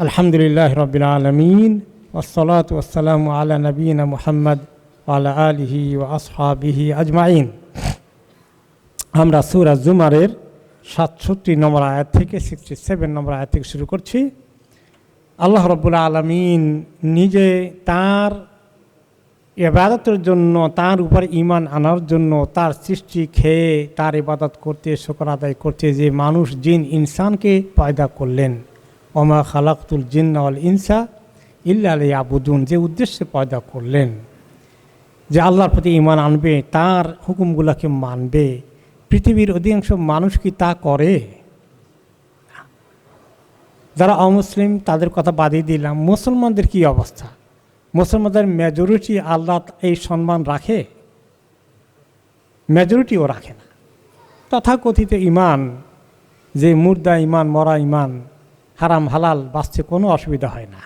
আলহামদুলিল্লাহ রাব্বিল আলামিন ওয়াসসালাতু ওয়াসসালামু আলা নবিয়িনা মুহাম্মদ ওয়া আলা আলিহি ওয়া আসহাবিহি আজমাইন। আমরা সূরা জুমারের ৬৭ নম্বর আয়াত থেকে 67 নম্বর আয়াত থেকে শুরু করছি। আল্লাহ রাব্বুল আলামিন নিজে তার ইবাদতের জন্য, তার উপর ঈমান আনার জন্য, তার সৃষ্টি খেয়ে তার ইবাদত করতে, শুকর আদায় করতে যে মানুষ জিন ইনসানকে পয়দা করলেন, ওমা খালাকতুল জিন্না ওয়াল ইনসা ইল্লা লিয়াবুদুন, যে উদ্দেশ্যে পয়দা করলেন যে আল্লাহর প্রতি ঈমান আনবে, তার হুকুমগুলোকে মানবে। পৃথিবীর অধিকাংশ মানুষ কি তা করে? যারা অমুসলিম তাদের কথা বাদই দিলাম, মুসলমানদের কি অবস্থা? মুসলমানদের মেজরিটি আল্লাহ এই সম্মান রাখে? মেজরিটিও রাখে না। তথাকথিত ঈমান, যে মুর্দা ঈমান, মরা ঈমান, হারাম হালাল বাঁচতে কোনো অসুবিধা হয় না,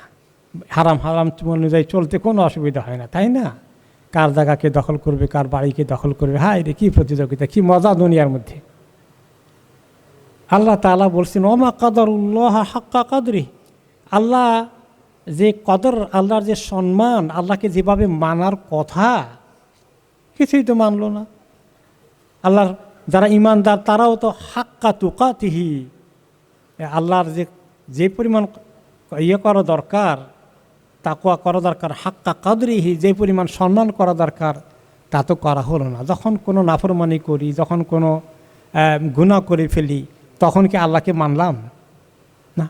হারাম হারাম অনুযায়ী চলতে কোনো অসুবিধা হয় না, তাই না? কার জায়গাকে দখল করবে, কার বাড়িকে দখল করবে, হায় রে কী প্রতিযোগিতা, কী মজা দুনিয়ার মধ্যে। আল্লাহ তাআলা বলছেন ওমা কাদরুল্লাহ হাক্কা কাদরি, আল্লাহ যে কদর, আল্লাহর যে সম্মান, আল্লাহকে যেভাবে মানার কথা কিছুই তো মানল না। আল্লাহর যারা ঈমানদার তারাও তো হাক্কা তুকাতিহি, আল্লাহর যে পরিমাণ করা দরকার, তাকওয়া করা দরকার, হাক্কা কাদরিহি, যে পরিমাণ সম্মান করা দরকার তা তো করা হলো না। যখন কোনো নাফরমানি করি, যখন কোনো গুনাহ করে ফেলি, তখন কি আল্লাহকে মানলাম না?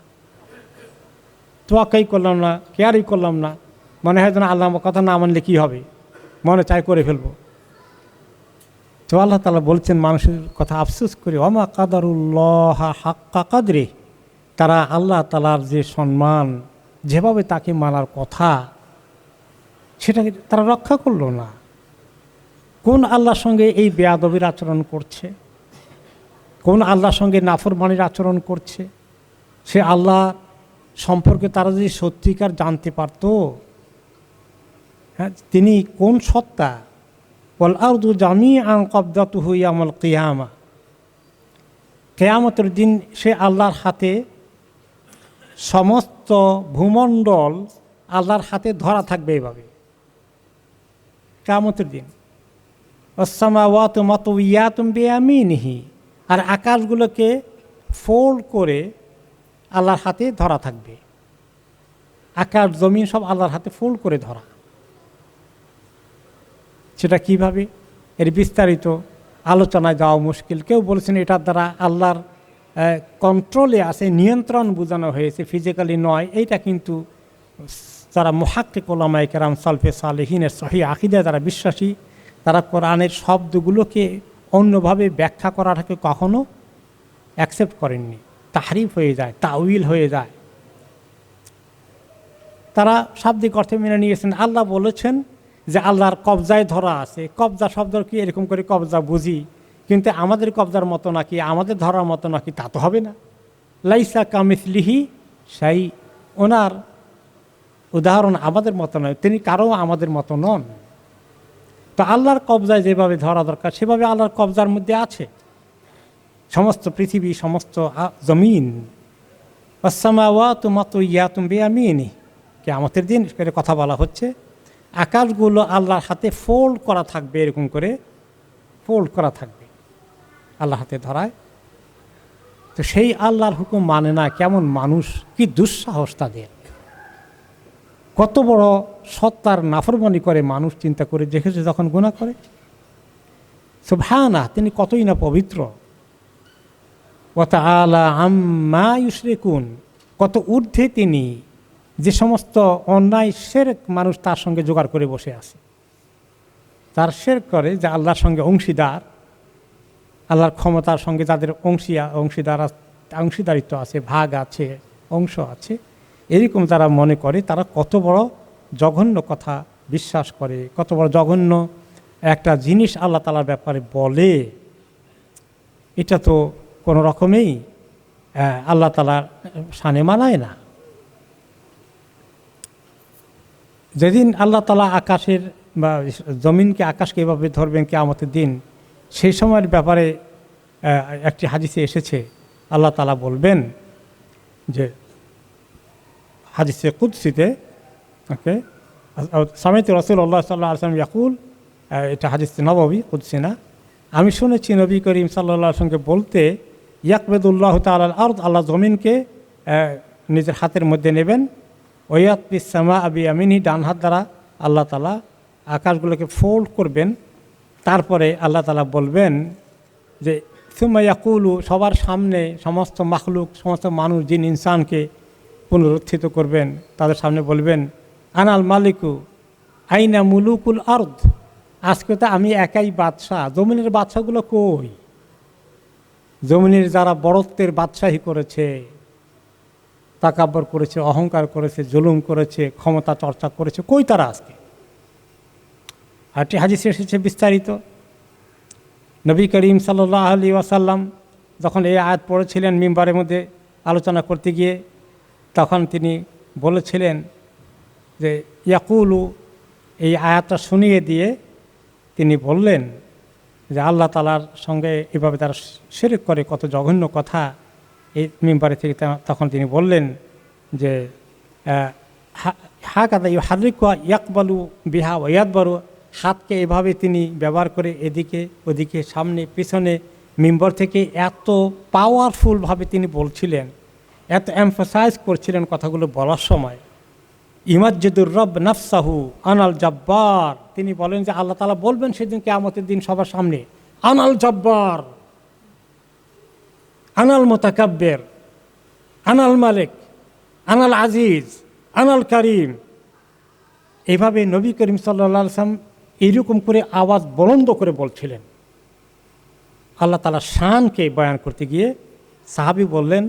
তোয়াক্কাই করলাম না, কেয়ারই করলাম না, মনে হয় যেন আল্লাহ কথা না মানলে কি হবে, মনে চাই করে ফেলবো। তো আল্লাহ তাআলা বলছেন মানুষের কথা আফসোস করে, ওমা কাদারুল্লাহ হাক্কা কাদরি, তারা আল্লাহ তাআলার যে সম্মান, যেভাবে তাকে মানার কথা, সেটাকে তারা রক্ষা করলো না। কোন আল্লাহর সঙ্গে এই বেয়াদবির আচরণ করছে, কোন আল্লাহর সঙ্গে নাফরমানির আচরণ করছে? সে আল্লাহ সম্পর্কে তারা যদি সত্যিকার জানতে পারত, হ্যাঁ, তিনি কোন সত্তা, ওয়াল আরদু জামিআন কবদাতুহু ইয়াউমাল কিয়ামা, কিয়ামতের দিন সে আল্লাহর হাতে, সমস্ত ভূমণ্ডল আল্লাহর হাতে ধরা থাকবে এভাবে কিয়ামতের দিন। ওয়াসসামাওয়াতু মাতউইয়াতুম বিয়ামিনিহি, আর আকাশগুলোকে ফোল্ড করে আল্লাহর হাতে ধরা থাকবে। আকাশ জমিন সব আল্লাহর হাতে ফোল্ড করে ধরা। সেটা কিভাবে, এর বিস্তারিত আলোচনায় যাওয়া মুশকিল। কেউ বলেছেন এটার দ্বারা আল্লাহর কন্ট্রোলে আছে, নিয়ন্ত্রণ বোঝানো হয়েছে, ফিজিক্যালি নয়। এইটা কিন্তু যারা মুহাক্কিক উলামায়ে কেরাম, সালফে সালেহিনের সহিহ আকীদায় যারা বিশ্বাসী, তারা কোরআনের শব্দগুলোকে অন্যভাবে ব্যাখ্যা করাটাকে কখনো অ্যাকসেপ্ট করেননি। তাহরিফ হয়ে যায়, তাউইল হয়ে যায়। তারা শাব্দিক অর্থে মেনে নিয়েছেন। আল্লাহ বলেছেন যে আল্লাহর কবজায় ধরা আছে। কবজা শব্দ কি এরকম করে কবজা বুঝি, কিন্তু আমাদের কবজার মতো নাকি, আমাদের ধরার মতো নাকি, তা তো হবে না। লাইসা কামিসলিহি শাই, ওনার উদাহরণ আমাদের মতো নয়, তিনি কারো আমাদের মতো নন। তো আল্লাহর কবজায় যেভাবে ধরা দরকার সেভাবে আল্লাহর কবজার মধ্যে আছে সমস্ত পৃথিবী, সমস্ত জমিন। ওয়াসসামাওয়াতু মাতউইয়াতুম বিয়ামিনিহি, কিয়ামতের দিন করে কথা বলা হচ্ছে। আকাশগুলো আল্লাহর হাতে ফোল্ড করা থাকবে, এরকম করে ফোল্ড করা থাকবে আল্লাহ হাতে ধরায়। তো সেই আল্লাহর হুকুম মানে না কেমন মানুষ, কি দুঃসাহস তাদের! কত বড় সত্তার নাফরমানি করে মানুষ, চিন্তা করে দেখেছে যখন গুনাহ করে। সুবহানাহু, তিনি কতই না পবিত্র। ওয়া তাআলা আম্মা ইউশরিকুন, কত ঊর্ধ্বে তিনি, যে সমস্ত অন্যায় শিরক মানুষ তার সঙ্গে জোগাড় করে বসে আছে। তার শিরক করে যে আল্লাহর সঙ্গে অংশীদার, আল্লাহর ক্ষমতার সঙ্গে যাদের অংশীদারিত্ব আছে, ভাগ আছে, অংশ আছে, এরকম যারা মনে করে, তারা কত বড় জঘন্য কথা বিশ্বাস করে, কত বড় জঘন্য একটা জিনিস আল্লাহ তাআলার ব্যাপারে বলে। এটা তো কোনো রকমেই আল্লাহ তাআলার শানে মানায় না। যেদিন আল্লাহ তাআলা আকাশের বা জমিনকে, আকাশকে এভাবে ধরবেন কিয়ামতের দিন, সেই সময়ের ব্যাপারে একটি হাদিসে এসেছে, আল্লাহ তাআলা বলবেন যে হাদিসে কুদসিতে, ওকে, সামিতু রাসূলুল্লাহ সাল্লাল্লাহু আলাইহি ওয়াসাল্লাম ইয়াকুল, এটা হাদিস নববী কুদসি না, আমি শুনেছি নবী করিম সাল্লাল্লাহু আলাইহি ওয়াসাল্লামকে বলতে, ইয়াকবিদুল্লাহু তাআলা আল আরদ, আল্লাহ জমিনকে নিজের হাতের মধ্যে নেবেন, ওয়ায়াতবিস সামা বিয়ামিনহি, ডান হাত দ্বারা আল্লাহ তাআলা আকাশগুলোকে ফোল্ড করবেন, তারপরে আল্লাহ তাআলা বলবেন যে সুম্মা ইয়াকুলু, সবার সামনে সমস্ত মাখলুক, সমস্ত মানুষ জিন ইনসানকে পুনরুত্থিত করবেন, তাদের সামনে বলবেন আনাল মালিকু আইনা মুলুকুল আরদ, আজকে তো আমি একাই বাদশাহ, জমিনের বাদশাগুলো কই? জমিনের যারা বড়ত্বের বাদশাহী করেছে, তাকাব্বর করেছে, অহংকার করেছে, জুলুম করেছে, ক্ষমতা চর্চা করেছে, কই তারা আজকে? আরটি হাদিসে এসেছে বিস্তারিত। নবী করিম সাল্লাল্লাহু আলাইহি ওয়াসাল্লাম যখন এই আয়াত পড়েছিলেন মিম্বারের মধ্যে আলোচনা করতে গিয়ে, তখন তিনি বলেছিলেন যে ইয়াকুলু, এই আয়াতটা শুনিয়ে দিয়ে তিনি বললেন যে আল্লাহ তাআলার সঙ্গে এভাবে তারা শিরক করে, কত জঘন্য কথা। এই মিম্বারে থেকে তখন তিনি বললেন যে হাকাদা ইউহাররিকু ইয়াকবালু বিহা ওয়া ইয়াদবারু, হাতকে এভাবে তিনি ব্যবহার করে এদিকে ওদিকে, সামনে পিছনে, মিম্বর থেকে এত পাওয়ারফুলভাবে তিনি বলছিলেন, এত এমফাসাইজ করছিলেন কথাগুলো বলার সময়। ইমাজ্জিদুর রব নাফসাহু আনাল জব্বার, তিনি বলেন যে আল্লাহ তাআলা বলবেন সেদিন কিয়ামতের দিন সবার সামনে, আনাল জব্বার, আনাল মুতাকাব্বির, আনাল মালিক, আনাল আজিজ, আনাল কারিম। এভাবে নবী করিম সাল্লাল্লাহু আলাইহি ওয়াসাল্লাম এইরকম করে আওয়াজ বলন্দ করে বলছিলেন। আল্লাহ তাআলার শানকে বয়ান করতে গিয়ে সাহাবী বললেন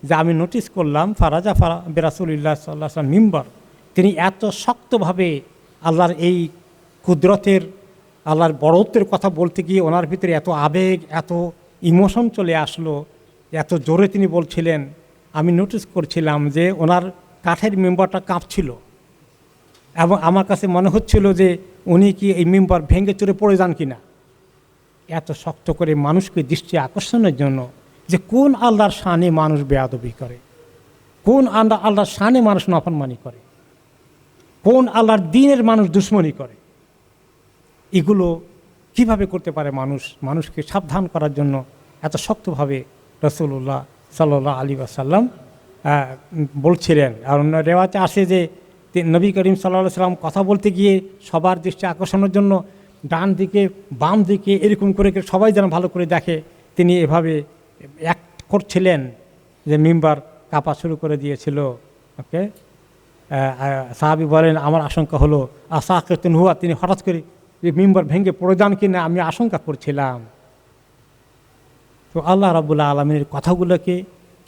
যে আমি নোটিস করলাম ফারাজা বিরাসূলিল্লাহ সাল্লাল্লাহু আলাইহি ওয়াসাল্লাম মিম্বার, তিনি এত শক্তভাবে আল্লাহর এই কুদরতের, আল্লাহর বড়ত্বের কথা বলতে গিয়ে ওনার ভিতরে এত আবেগ, এত ইমোশন চলে আসলো, এত জোরে তিনি বলছিলেন। আমি নোটিস করছিলাম যে ওনার কাঠের মেম্বারটা কাঁপছিল, এবং আমার কাছে মনে হচ্ছিল যে উনি কি এই মেম্বার ভেঙে চুরে পড়ে যান কিনা, এত শক্ত করে মানুষকে দৃষ্টি আকর্ষণের জন্য। যে কোন আল্লাহর শানে মানুষ বেয়াদবি করে, কোন আল্লাহর শানে মানুষ নাফরমানি করে, কোন আল্লাহর দ্বীনের মানুষ দুশ্মনী করে, এগুলো কিভাবে করতে পারে মানুষ? মানুষকে সাবধান করার জন্য এত শক্তভাবে রাসূলুল্লাহ সাল্লাল্লাহু আলাইহি ওয়াসাল্লাম বলছিলেন। আর অন্য রেওয়াতে আসে যে নবী করিম সাল্লাল্লাহু আলাইহি ওয়াসাল্লাম কথা বলতে গিয়ে সবার দৃষ্টি আকর্ষণের জন্য ডান দিকে বাম দিকে এরকম করে সবাই যেন ভালো করে দেখে, তিনি এভাবে অ্যাক্ট করছিলেন যে মিম্বার কাঁপা শুরু করে দিয়েছিল। ওকে, সাহাবী বলেন আমার আশঙ্কা হলো আসাকিতুন হুয়া, তিনি হঠাৎ করে মিম্বার ভেঙে পড়ে যান কিনা আমি আশঙ্কা করছিলাম। তো আল্লাহ রাব্বুল আলামিনের কথাগুলোকে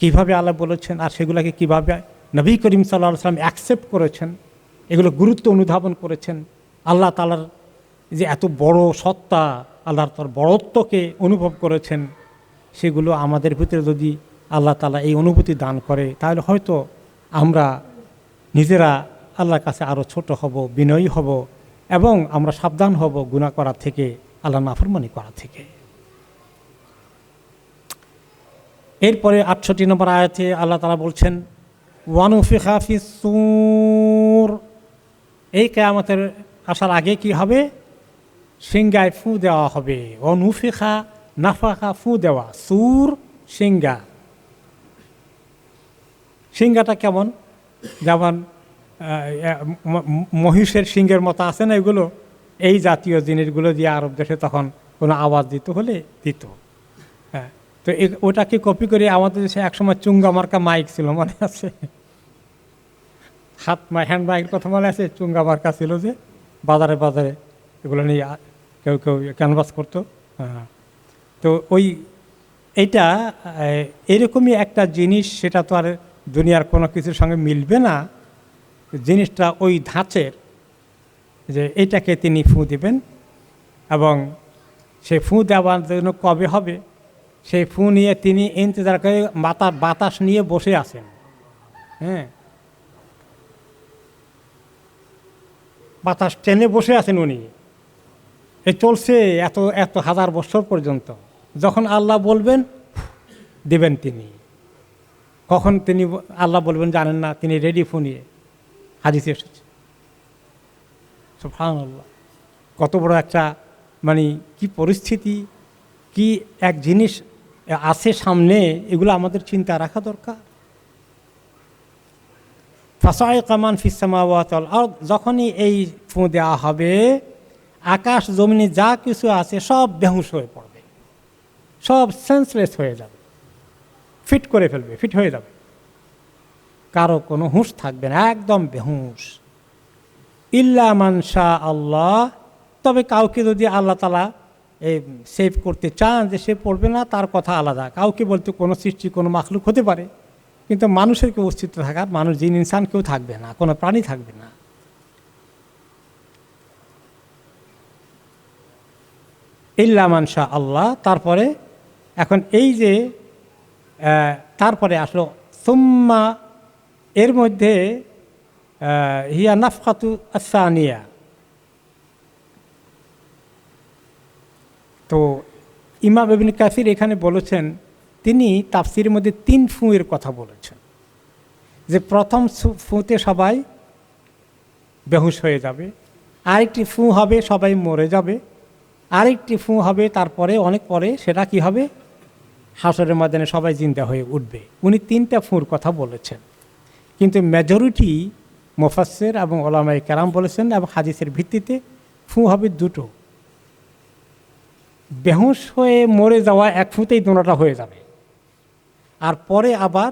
কিভাবে আল্লাহ বলেছেন, আর সেগুলোকে কিভাবে নবী করিম সাল্লাল্লাহু আলাইহি ওয়াসাল্লাম অ্যাকসেপ্ট করেছেন, এগুলো গুরুত্ব অনুধাবন করেছেন, আল্লাহ তাআলার যে এত বড় সত্তা, আল্লাহর তার বড়ত্বকে অনুভব করেছেন, সেগুলো আমাদের ভিতরে যদি আল্লাহ তাআলা এই অনুভূতি দান করে, তাহলে হয়তো আমরা নিজেরা আল্লাহর কাছে আরও ছোট হব, বিনয়ী হব, এবং আমরা সাবধান হব গুনাহ করা থেকে, আল্লাহ নাফরমানি করা থেকে। এরপরে ৬৮ নম্বর আয়াতে আল্লাহ তাআলা বলছেন ওয়ানুফিখা ফিস-সূর, এই কিয়ামতের আসার আগে কি হবে? সিংহায় ফু দেওয়া হবে। ওয়ানুফিখা, নাফাখা, ফু দেওয়া, সূর সিংহা। সিংহাটা কেমন? যেমন মহিষের সিংহের মতো আছে না এগুলো, এই জাতীয় জিনিসগুলো দিয়ে আরব দেশে তখন কোনো আওয়াজ দিতে হলে দিত। হ্যাঁ, তো ওটাকে কপি করে আমাদের দেশে একসময় চুঙ্গা মার্কা মাইক ছিল, মনে আছে? হ্যান্ড মাইকের কথা মনে আছে? চুঙ্গা মার্কা ছিল যে বাজারে বাজারে এগুলো নিয়ে কেউ কেউ ক্যানভাস করতো। হ্যাঁ, তো এইটা এরকমই একটা জিনিস, সেটা তো আর দুনিয়ার কোনো কিছুর সঙ্গে মিলবে না। জিনিসটা ওই ধাঁচের, যে এটাকে তিনি ফু দিবেন, এবং সে ফু দেওয়ার জন্য কবে হবে সেই ফু নিয়ে তিনি ইন্তজার করে বাতাস নিয়ে বসে আছেন। হ্যাঁ, বাতাস টেনে বসে আছেন উনি। এ চলছে এত এত হাজার বছর পর্যন্ত। যখন আল্লাহ বলবেন দিবেন তিনি। কখন তিনি আল্লাহ বলবেন জানেন না, তিনি রেডি ফু নিয়ে হাদিসে এসেছে। সুবহানাল্লাহ, কত বড় একটা মানে কি পরিস্থিতি, কি এক জিনিস আছে সামনে, এগুলো আমাদের চিন্তা রাখা দরকার। ফাসাইকা মান ফিস সামাওয়াতি ওয়াল আরদ, যখনই এই ফু দেওয়া হবে আকাশ জমিনে যা কিছু আছে সব বেহুশ হয়ে পড়বে, সব সেন্সলেস হয়ে যাবে, ফিট করে ফেলবে, ফিট হয়ে যাবে, কারো কোনো হুঁশ থাকবে না, একদম বেহুশ। ইল্লা মান শা আল্লাহ, তবে কাউকে যদি আল্লাহ তাআলা এই সেভ করতে চান যে সে পড়বে না, তার কথা আলাদা। কাউকে বলতে কোনো সৃষ্টি, কোনো মাখলুক হতে পারে, কিন্তু মানুষের কেউ অস্তিত্ব থাকার, মানুষ জিন ইনসান কেউ থাকবে না, কোনো প্রাণী থাকবে না। ইল্লা মান শা আল্লাহ, তারপরে এখন এই যে তারপরে আসলো সুম্মা, এর মধ্যে হিয়া নাফকাতু আসানিয়া। তো ইমাম ইবনে কাসির এখানে বলেছেন, তিনি তাফসিরের মধ্যে 3 ফুঁয়ের কথা বলেছেন, যে প্রথম ফুঁতে সবাই বেহুশ হয়ে যাবে, আরেকটি ফুঁ হবে সবাই মরে যাবে, আরেকটি ফুঁ হবে তারপরে অনেক পরে সেটা কি হবে, হাসরের ময়দানে সবাই জিন্দা হয়ে উঠবে। উনি 3টা ফুঁর কথা বলেছেন, কিন্তু মেজরিটি মুফাসসির এবং উলামায়ে কেরাম বলেছেন, এবং হাদিসের ভিত্তিতে ফুঁ হবে 2টো। বেহুশ হয়ে মরে যাওয়া এক ফুঁতেই দোনোটা হয়ে যাবে, আর পরে আবার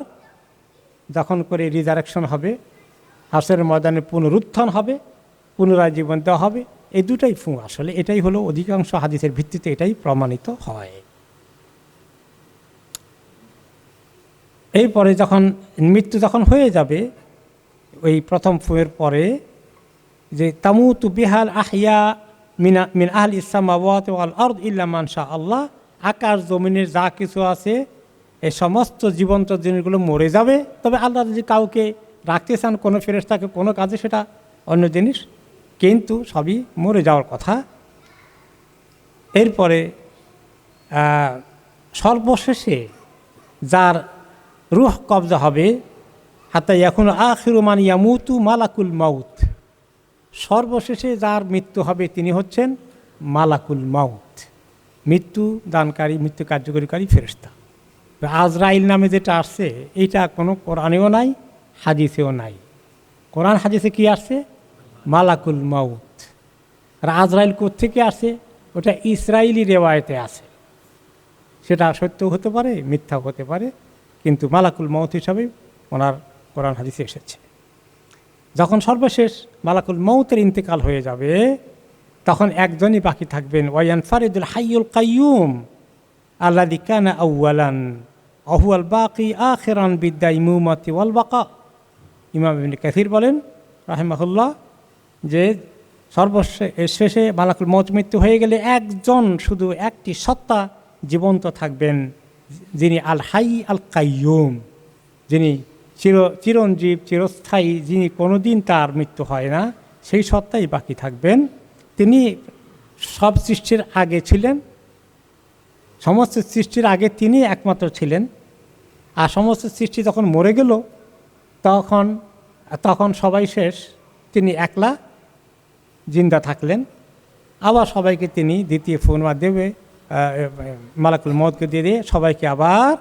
যখন করে রিজারেকশন হবে, হাসরের ময়দানে পুনরুত্থান হবে, পুনরায় জীবন দেওয়া হবে, এই 2টাই ফুঁ। আসলে এটাই হলো অধিকাংশ হাদিসের ভিত্তিতে এটাই প্রমাণিত হয়। এরপরে যখন মৃত্যু যখন হয়ে যাবে, ওই প্রথম ফুঁয়ের পরে, যে তামুতু বিহাল আহিয়া মিন আহলি সামাওয়াতি ওয়াল আরদ ইল্লা মান শা আল্লাহ, আকাশ জমিনের যা কিছু আছে এই সমস্ত জীবন্ত জিনিসগুলো মরে যাবে, তবে আল্লাহ যদি কাউকে রাখতে চান কোনো ফেরেশতাকে কোনো কাজে, সেটা অন্য জিনিস, কিন্তু সবই মরে যাওয়ার কথা। এরপরে সর্বশেষে যার রূহ কবজা হবে, হাত্তা ইয়াকুনু আখিরু মান ইয়ামুতু মালাকুল মাউত, সর্বশেষে যার মৃত্যু হবে তিনি হচ্ছেন মালাকুল মাউত, মৃত্যু দানকারী, মৃত্যু কার্যকরীকারী ফেরেশতা। আজরাইল নামে যেটা আসছে, এইটা কোনো কোরআনেও নাই, হাদিসেও নাই। কোরআন হাদিসে কি আসছে? মালাকুল মাউত। আর আজরাইল কোত্থেকে আসে? ওটা ইসরায়েলি রেওয়ায়েতে আছে, সেটা সত্য হতে পারে, মিথ্যাও হতে পারে, কিন্তু মালাকুল মাউত হিসাবে ওনার কোরআন হাদিসে এসেছে। যখন সর্বশেষ মালাকুল মৌতের ইন্তেকাল হয়ে যাবে, তখন একজনই বাকি থাকবেন, ওয়ায়ানফারিদুল হাইয়ুল কাইয়ুম আল্লাযী কানা আউওয়ালান ওয়া হুয়াল বাকি আখিরান বিদাইমুমাতি ওয়াল বাকা। ইমাম ইবনে কাসির বলেন রাহিমাহুল্লাহ, যে সর্বশেষে মালাকুল মৌত মৃত্যু হয়ে গেলে একজন, শুধু একটি সত্তা জীবন্ত থাকবেন, যিনি আল হাই আল কাইয়ুম, যিনি চিরঞ্জীব, চিরস্থায়ী, যিনি কোনোদিন তার মৃত্যু হয় না, সেই সত্তাই বাকি থাকবেন। তিনি সব সৃষ্টির আগে ছিলেন, সমস্ত সৃষ্টির আগে তিনি একমাত্র ছিলেন, আর সমস্ত সৃষ্টি যখন মরে গেল তখন সবাই শেষ, তিনি একলা জিন্দা থাকলেন। আবার সবাইকে তিনি দ্বিতীয় ফুঁর মাধ্যমে মালাকুল মৌতকে দিয়ে সবাইকে আবার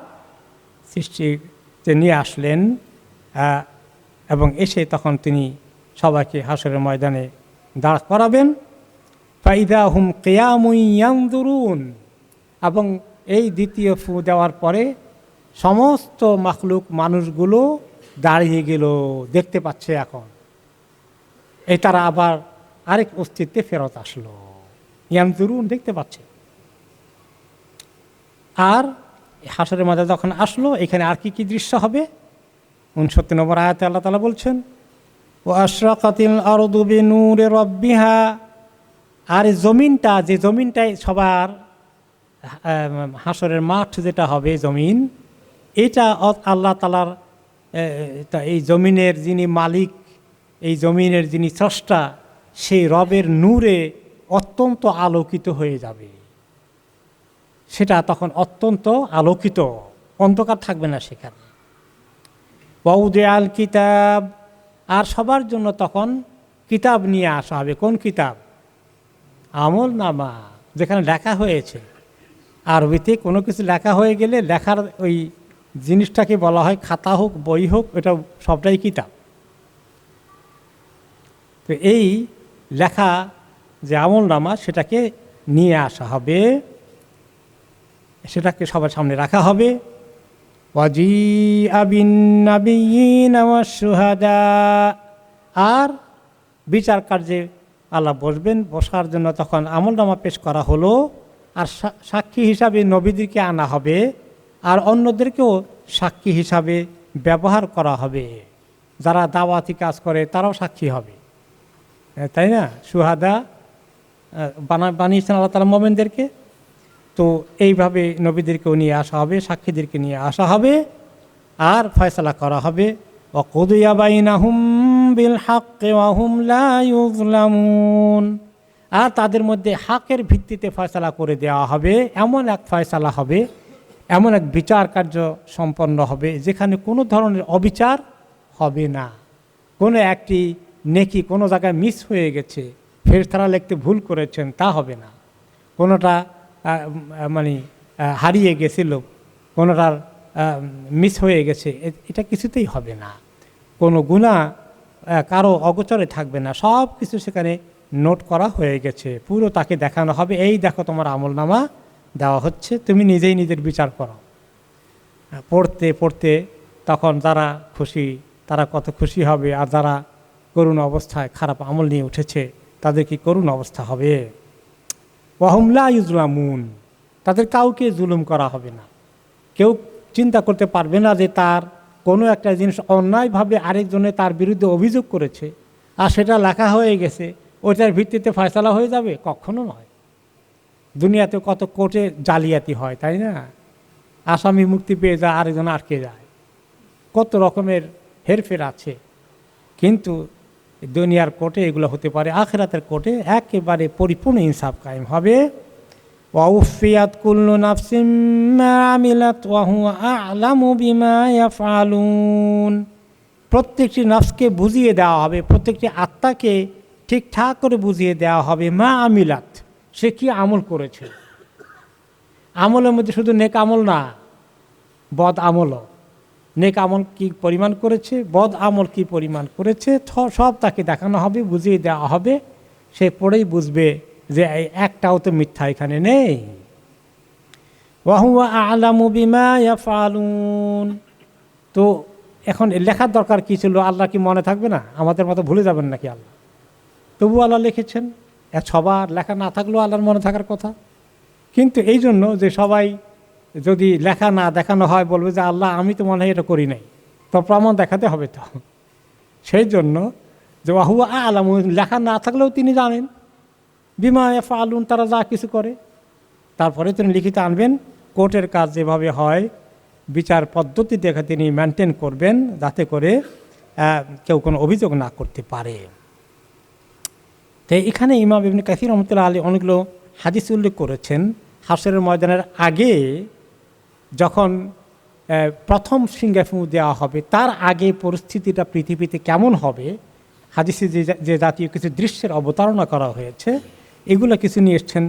সৃষ্টিতে নিয়ে আসলেন, এবং এসে তখন তিনি সবাইকে হাসরের ময়দানে দাঁড় করাবেন। ফাইদা হুম কিয়ামুন ইয়ানজুরুন, এবং এই দ্বিতীয় ফু দেওয়ার পরে সমস্ত মাখলুক মানুষগুলো দাঁড়িয়ে গেল, দেখতে পাচ্ছে। এখন এই তারা আবার আরেক অস্তিত্বে ফেরত আসলো, ইয়ানজুরুন, দেখতে পাচ্ছে। আর হাসরের ময়দানে যখন আসলো, এখানে আর কি কি দৃশ্য হবে? 69 নম্বর আয়াতে আল্লাহ তাআলা বলছেন, ওয়া আশরাকাতিল আরদু বিনূরি রাব্বিহা, আর জমিনটা, যে জমিনটায় সবার হাসরের মাঠ যেটা হবে জমিন, এটা আল্লাহ তাআলার, এই জমিনের যিনি মালিক, এই জমিনের যিনি স্রষ্টা, সেই রবের নূরে অত্যন্ত আলোকিত হয়ে যাবে। সেটা তখন অত্যন্ত আলোকিত, অন্ধকার থাকবে না সেখানে। ওয়াউদে আল কিতাব, আর সবার জন্য তখন কিতাব নিয়ে আসা হবে। কোন কিতাব? আমল নামা, যেখানে লেখা হয়েছে। আরবিতে কোনো কিছু লেখা হয়ে গেলে লেখার ওই জিনিসটাকে বলা হয় খাতা হোক বই হোক, এটা সবটাই কিতাব। তো এই লেখা যে আমল নামা সেটাকে নিয়ে আসা হবে, সেটাকে সবার সামনে রাখা হবে। ওয়াজিআ বিন-নাবিয়্যিনা ওয়াশ-শুহাদা, আর বিচার কার্যে আল্লাহ বসবেন, বসার জন্য তখন আমলনামা পেশ করা হলো, আর সাক্ষী হিসাবে নবীদেরকে আনা হবে, আর অন্যদেরকেও সাক্ষী হিসাবে ব্যবহার করা হবে। যারা দাওয়াতি কাজ করে তারাও সাক্ষী হবে, তাই না? শুহাদা বানিয়েছেন আল্লাহ তাআলা মুমিনদেরকে। তো এইভাবে নবীদেরকেও নিয়ে আসা হবে, সাক্ষীদেরকে নিয়ে আসা হবে, আর ফয়সালা করা হবে। ওয়াকুদিয়া বাইনাহুম বিল হাক্কি ওয়া হুম লা ইউযলামুন, আর তাদের মধ্যে হকের ভিত্তিতে ফয়সালা করে দেওয়া হবে। এমন এক ফয়সালা হবে, এমন এক বিচার কার্য সম্পন্ন হবে যেখানে কোনো ধরনের অবিচার হবে না। কোনো একটি নেকি কোনো জায়গায় মিস হয়ে গেছে, ফেরেশতারা লিখতে ভুল করেছেন, তা হবে না। কোনোটা মানে হারিয়ে গেছিল, কোনোটার মিস হয়ে গেছে, এটা কিছুতেই হবে না। কোনো গুনাহ কারো অগোচরে থাকবে না, সব কিছু সেখানে নোট করা হয়ে গেছে। পুরো তাকে দেখানো হবে, এই দেখো তোমার আমলনামা দেওয়া হচ্ছে, তুমি নিজেই নিজের বিচার করো। পড়তে পড়তে তখন যারা খুশি তারা কত খুশি হবে, আর যারা করুণ অবস্থায় খারাপ আমল নিয়ে উঠেছে তাদের কি করুণ অবস্থা হবে। ওয়া হুম লা ইউযলামুন, তাদের কাউকে জুলুম করা হবে না। কেউ চিন্তা করতে পারবে না যে তার কোনো একটা জিনিস অন্যায়ভাবে আরেকজনে তার বিরুদ্ধে অভিযোগ করেছে, আর সেটা লেখা হয়ে গেছে, ওইটার ভিত্তিতে ফয়সালা হয়ে যাবে, কখনো নয়। দুনিয়াতে কত কোর্টে জালিয়াতি হয়, তাই না? আসামি মুক্তি পেয়ে যায়, আরেকজন আটকে যায়, কত রকমের হেরফের আছে। কিন্তু দুনিয়ার কোর্টে এগুলো হতে পারে, আখিরাতের কোর্টে একেবারে পরিপূর্ণ ইনসাফ কায়েম হবে। ওয়াউফিয়াত কুল্লু নাফসিম মা আমিলাত ওয়া হুয়া আ'লামু বিমা ইয়াফআলুন, প্রত্যেকটি নফসকে বুঝিয়ে দেওয়া হবে, প্রত্যেকটি আত্মাকে ঠিকঠাক করে বুঝিয়ে দেওয়া হবে মা আমিলাত, সে কি আমল করেছে। আমলের মধ্যে শুধু নেক আমল না, বদ আমলও। নেক আমল কি পরিমাণ করেছে, বদ আমল কি পরিমাণ করেছে, সব তাকে দেখানো হবে, বুঝিয়ে দেওয়া হবে। সে পড়েই বুঝবে যে একটাও তো মিথ্যা এখানে নেই। ওয়া হুয়া আ'লামু বিমা ইয়াফআলুন। তো এখন লেখার দরকার কি ছিল? আল্লাহ কি মনে থাকবে না? আমাদের মতো ভুলে যাবেন নাকি আল্লাহ? তবু আল্লাহ লিখেছেন, সবার লেখা না থাকলেও আল্লাহর মনে থাকার কথা। কিন্তু এই জন্য যে সবাই যদি লেখা না দেখানো হয়, বলবে যে আল্লাহ আমি তো মনে হয় এটা করি নাই, তো প্রমাণ দেখাতে হবে। তো সেই জন্য যে ওয়া হুয়া আ'লামু, লেখা না থাকলেও তিনি জানেন বিমা ইয়াফআলুন, তারা যা কিছু করে। তারপরে তিনি লিখিত আনবেন, কোর্টের কাজ যেভাবে হয় বিচার পদ্ধতি দেখে তিনি মেনটেন করবেন, যাতে করে কেউ কোনো অভিযোগ না করতে পারে। তো এখানে ইমাম ইবনে কাসির রহমতুল্লাহ আলাইহি অনেকগুলো হাদিস উল্লেখ করেছেন। হাশরের ময়দানের আগে যখন প্রথম সিংহায় ফুঁ দেওয়া হবে, তার আগে পরিস্থিতিটা পৃথিবীতে কেমন হবে, হাদিসে যে জাতীয় কিছু দৃশ্যের অবতারণা করা হয়েছে, এগুলো কিছু নিয়ে এসছেন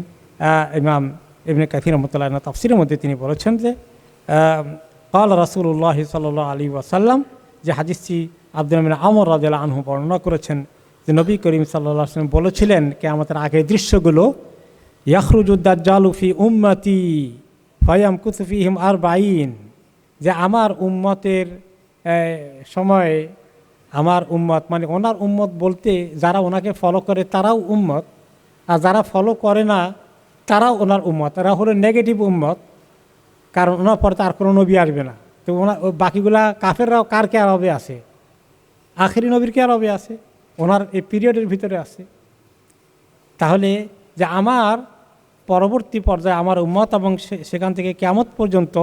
ইমাম ইবনে কাসির রহমতুল্লাহ তাফসীরের মধ্যে। তিনি বলেছেন যে ক্বাল রাসূলুল্লাহ সাল্লাল্লাহু আলাইহি ওয়াসাল্লাম, যে হাদিসটি আব্দুল্লাহ ইবনে আমর রাদিয়াল্লাহু আনহু বর্ণনা করেছেন, যে নবী করিম সাল্লাল্লাহু আলাইহি ওয়াসাল্লাম বলেছিলেন কিয়ামতের আগের দৃশ্যগুলো, ইয়াখরুজুদ দাজ্জালু ফি উম্মতি ফায়ামকুসু ফীহিম 40, যে আমার উম্মতের সময়, আমার উম্মত মানে ওনার উম্মত বলতে যারা ওনাকে ফলো করে তারাও উম্মত, আর যারা ফলো করে না তারাও ওনার উম্মত, তারা হলো নেগেটিভ উম্মত, কারণ ওনার পরে তার কোনো নবী আসবে না। তো ওনার বাকিগুলা কাফেররাও কার কে আরবে আছে, আখেরি নবীর কে আরবে আছে, ওনার এই পিরিয়ডের ভিতরে আছে। তাহলে যে আমার পরবর্তী পর্যায়ে আমার উম্মত এবং সেখান থেকে কিয়ামত পর্যন্ত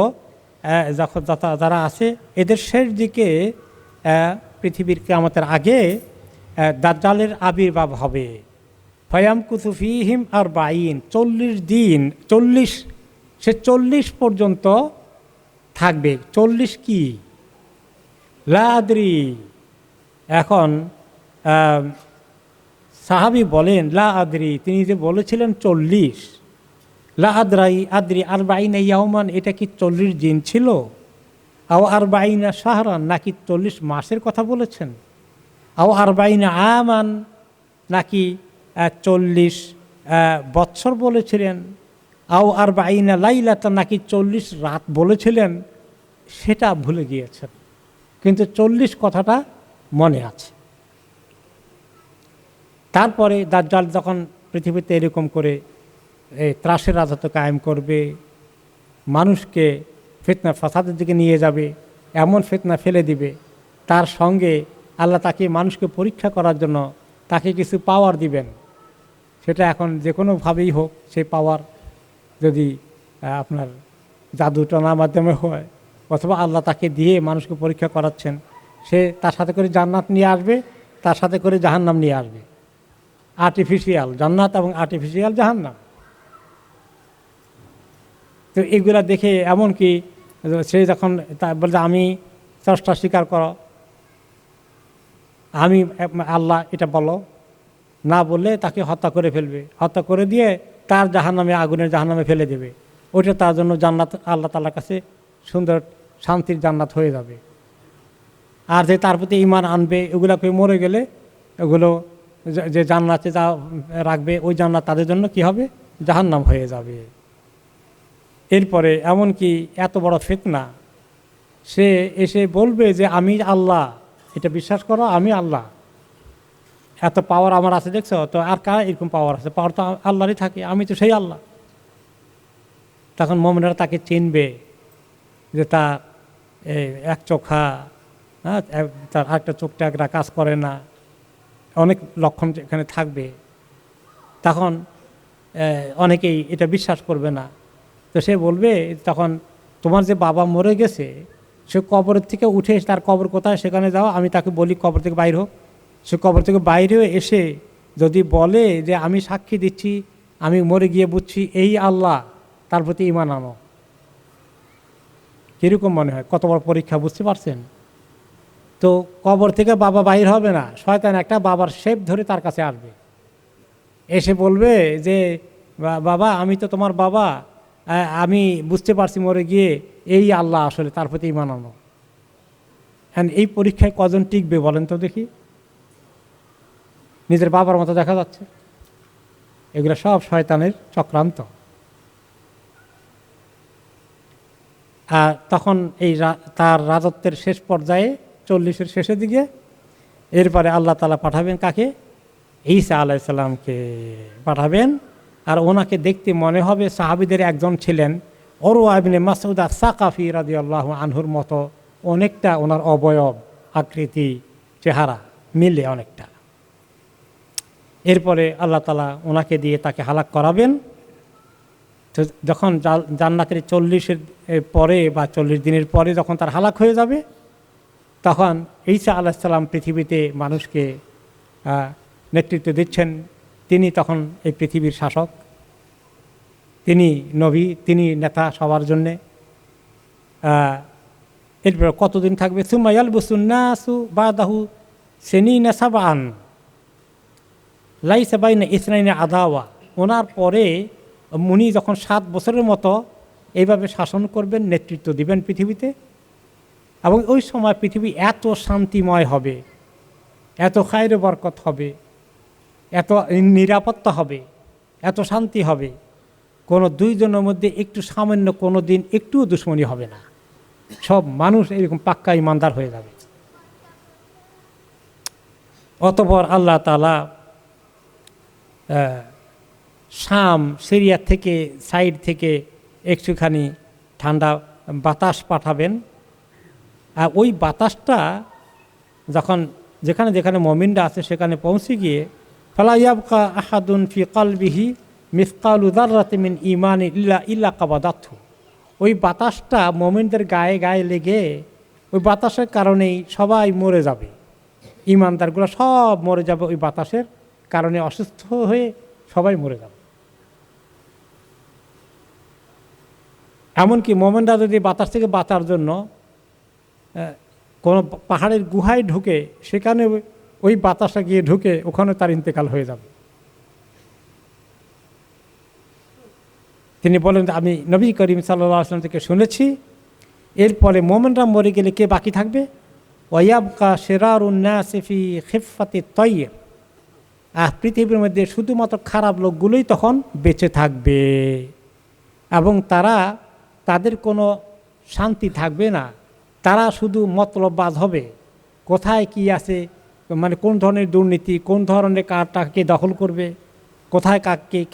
যারা আছে, এদের শেষ দিকে পৃথিবীর কিয়ামতের আগে দাজ্জালের আবির্ভাব হবে। ফায়ামকুসু ফীহিম 40, 40 দিন, 40 পর্যন্ত থাকবে। 40 কি? লা আদরি। এখন সাহাবী বলেন লা আদরি, তিনি যে বলেছিলেন 40, লা আদরি আরবাঈনা ইয়াওমান, এটা কি 40 দিন ছিল? আও আরবাঈনা শাহরান, নাকি 40 মাসের কথা বলেছেন? আও আরবাঈনা আমান, নাকি 40 বৎসর বলেছিলেন? আও আরবাঈনা লাইলাতান, নাকি 40 রাত বলেছিলেন? সেটা ভুলে গিয়েছেন, কিন্তু 40 কথাটা মনে আছে। তারপরে দাজ্জাল যখন পৃথিবীতে এরকম করে ত্রাসের রাজত্ব কায়েম করবে, মানুষকে ফিতনা ফাসাদের দিকে নিয়ে যাবে, এমন ফিতনা ফেলে দিবে, তার সঙ্গে আল্লাহ তাকে মানুষকে পরীক্ষা করার জন্য তাকে কিছু পাওয়ার দিবেন। সেটা এখন যে কোনোভাবেই হোক, সেই পাওয়ার যদি আপনার জাদু টনার মাধ্যমে হয়, অথবা আল্লাহ তাকে দিয়ে মানুষকে পরীক্ষা করাচ্ছেন, সে তার সাথে করে জান্নাত নিয়ে আসবে, তার সাথে করে জাহান্নাম নিয়ে আসবে। আর্টিফিশিয়াল জান্নাত এবং আর্টিফিশিয়াল জাহান্নাম। তো এগুলা দেখে এমনকি সে যখন বলছে আমি স্রষ্টা স্বীকার করো, আমি আল্লাহ, এটা বলো, না বললে তাকে হত্যা করে ফেলবে, হত্যা করে দিয়ে তার জাহান্নামে, আগুনের জাহান্নামে ফেলে দেবে। ওইটা তার জন্য জান্নাত, আল্লাহ তাআলার কাছে সুন্দর শান্তির জান্নাত হয়ে যাবে। আর যে তার প্রতি ঈমান আনবে, এগুলাকে মরে গেলে এগুলো যে জান্নাতে যা রাখবে, ওই জান্নাত তাদের জন্য কি হবে? জাহান্নাম হয়ে যাবে। এরপরে এমনকি এত বড় ফিতনা, সে এসে বলবে যে আমি আল্লাহ, এটা বিশ্বাস করো, আমি আল্লাহ, এত পাওয়ার আমার আছে, দেখছো তো? আর কার এরকম পাওয়ার আছে? পাওয়ার তো আল্লাহরই থাকে, আমি তো সেই আল্লাহ। তখন মুমিনরা তাকে চিনবে যে তার এক চোখা, হ্যাঁ, তার আরেকটা চোখটা একটা কাজ করে না, অনেক লক্ষণ এখানে থাকবে। তখন অনেকেই এটা বিশ্বাস করবে না। তো সে বলবে তখন, তোমার যে বাবা মরে গেছে, সে কবরের থেকে উঠে, তার কবর কোথায় সেখানে যাও, আমি তাকে বলি কবর থেকে বাইর হোক। সে কবর থেকে বাইরেও এসে যদি বলে যে আমি সাক্ষী দিচ্ছি, আমি মরে গিয়ে বুঝছি এই আল্লাহ, তার প্রতি ঈমান আনো। কীরকম মনে হয়? কত বড় পরীক্ষা, বুঝতে পারছেন? তো কবর থেকে বাবা বাইর হবে না, শয়তান একটা বাবার শেপ ধরে তার কাছে আসবে, এসে বলবে যে বাবা, আমি তো তোমার বাবা, আমি বুঝতে পারছি মরে গিয়ে এই আল্লাহ আসলে, তার প্রতি ঈমান আনো। হ্যাঁ, এই পরীক্ষায় কজন টিকবে বলেন তো দেখি? নিজের বাবার মতো দেখা যাচ্ছে। এগুলো সব শয়তানের চক্রান্ত। আর তখন এই তার রাজত্বের শেষ পর্যায়ে, 40-এর শেষের দিকে, এরপরে আল্লাহ তাআলা পাঠাবেন কাকে? ঈসা আলাইহিস সালামকে পাঠাবেন। আর ওনাকে দেখতে মনে হবে সাহাবীদের একজন ছিলেন উরওয়া ইবনে মাসউদ আস-সাকাফী রাদিয়াল্লাহু আনহুর মতো, অনেকটা ওনার অবয়ব, আকৃতি, চেহারা মিলে অনেকটা। এরপরে আল্লাহ তাআলা ওনাকে দিয়ে তাকে হালাক করাবেন। তো যখন জান্নাতের 40-এর পরে বা 40 দিনের পরে যখন তার হালাক হয়ে যাবে, তখন ঈসা আলাইহিস সালাম পৃথিবীতে মানুষকে নেতৃত্ব দিচ্ছেন। তিনি তখন এই পৃথিবীর শাসক, তিনি নবী, তিনি নেতা সবার জন্যে। এরপর কতদিন থাকবে? সুম্মা ইয়ালবুসুন নাসু বাদাহু সিনিনা সাবআন লাইসা বাইনা ইসনাইনি আদাওয়া। ওনার পরে উনি যখন 7 বছরের মতো এইভাবে শাসন করবেন, নেতৃত্ব দিবেন পৃথিবীতে, এবং ওই সময় পৃথিবী এত শান্তিময় হবে, এত খায়রে বরকত হবে, এত নিরাপত্তা হবে, এত শান্তি হবে, কোনো দুইজনের মধ্যে একটু সামান্য কোনো দিন একটুও দুশ্মনী হবে না। সব মানুষ এরকম পাক্কা ইমানদার হয়ে যাবে। অতঃপর আল্লাহ তাআলা শাম, সিরিয়া থেকে, সাইড থেকে একটুখানি ঠান্ডা বাতাস পাঠাবেন। আর ওই বাতাসটা যখন যেখানে যেখানে মুমিনরা আছে সেখানে পৌঁছে গিয়ে, ফালা ইয়াবকা আহাদুন ফি কলবিহি মিসকালু যাররাতিন মিন ঈমানি ইল্লা কাবাদাতহু। ওই বাতাসটা মুমিনদের গায়ে গায়ে লেগে, ওই বাতাসের কারণেই সবাই মরে যাবে, ঈমানদারগুলো সব মরে যাবে, ওই বাতাসের কারণে অসুস্থ হয়ে সবাই মরে যাবে। এমনকি মুমিনরা যদি বাতাস থেকে বাঁচার জন্য কোনো পাহাড়ের গুহায় ঢুকে সেখানে ওই বাতাসটা গিয়ে ঢুকে ওখানে তার ইন্তেকাল হয়ে যাবে। তিনি বলেন আমি নবী করিম সাল্লাল্লাহু আলাইহি ওয়াসাল্লাম থেকে শুনেছি, এরপরে মোমেনরা মরে গেলে কে বাকি থাকবে? ওয়ায়াবকা শিরারুন নাসি ফি খিফাতি তাইয়্যিব, আর পৃথিবীর মধ্যে শুধুমাত্র খারাপ লোকগুলোই তখন বেঁচে থাকবে এবং তাদের কোনো শান্তি থাকবে না। তারা শুধু মতলববাজ হবে, কোথায় কি আছে, মানে কোন ধরনের দুর্নীতি, কোন ধরনের কাকে দখল করবে, কোথায়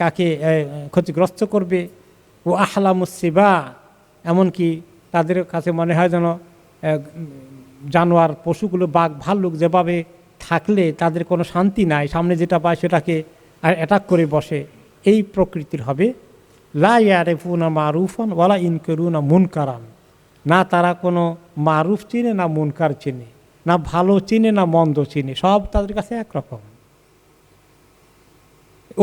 কাকে ক্ষতিগ্রস্ত করবে। ও আহলামুসিবা, এমনকি তাদের কাছে মনে হয় যেন জানোয়ার পশুগুলো বাঘ ভাল্লুক যেভাবে থাকলে তাদের কোনো শান্তি নাই, সামনে যেটা পায় সেটাকে অ্যাটাক করে বসে, এই প্রকৃতির হবে। লা ইয়ারিফুনা মারুফান ওয়ালা ইনকারুনা মুনকারান, না তারা কোনো মারুফ চিনে না মুনকার চিনে, না ভালো চিনে না মন্দ চিনে, সব তাদের কাছে একরকম।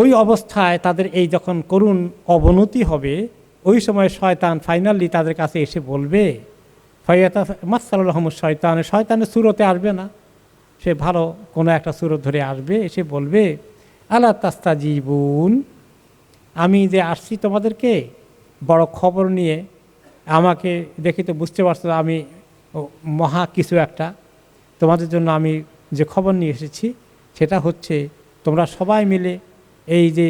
ওই অবস্থায় তাদের এই যখন করুণ অবনতি হবে, ওই সময় শয়তান ফাইনালি তাদের কাছে এসে বলবে, ফাইয়াতা মাসাল্লাহমুদ শয়তানের সুরতে আসবে না, সে ভালো কোনো একটা সুরত ধরে আসবে, এসে বলবে আলা তাস্তাজিবুন, আমি যে আসছি তোমাদেরকে বড় খবর নিয়ে, আমাকে দেখে তো বুঝতে পারছো আমি মহা কিছু একটা, তোমাদের জন্য আমি যে খবর নিয়ে এসেছি সেটা হচ্ছে তোমরা সবাই মিলে এই যে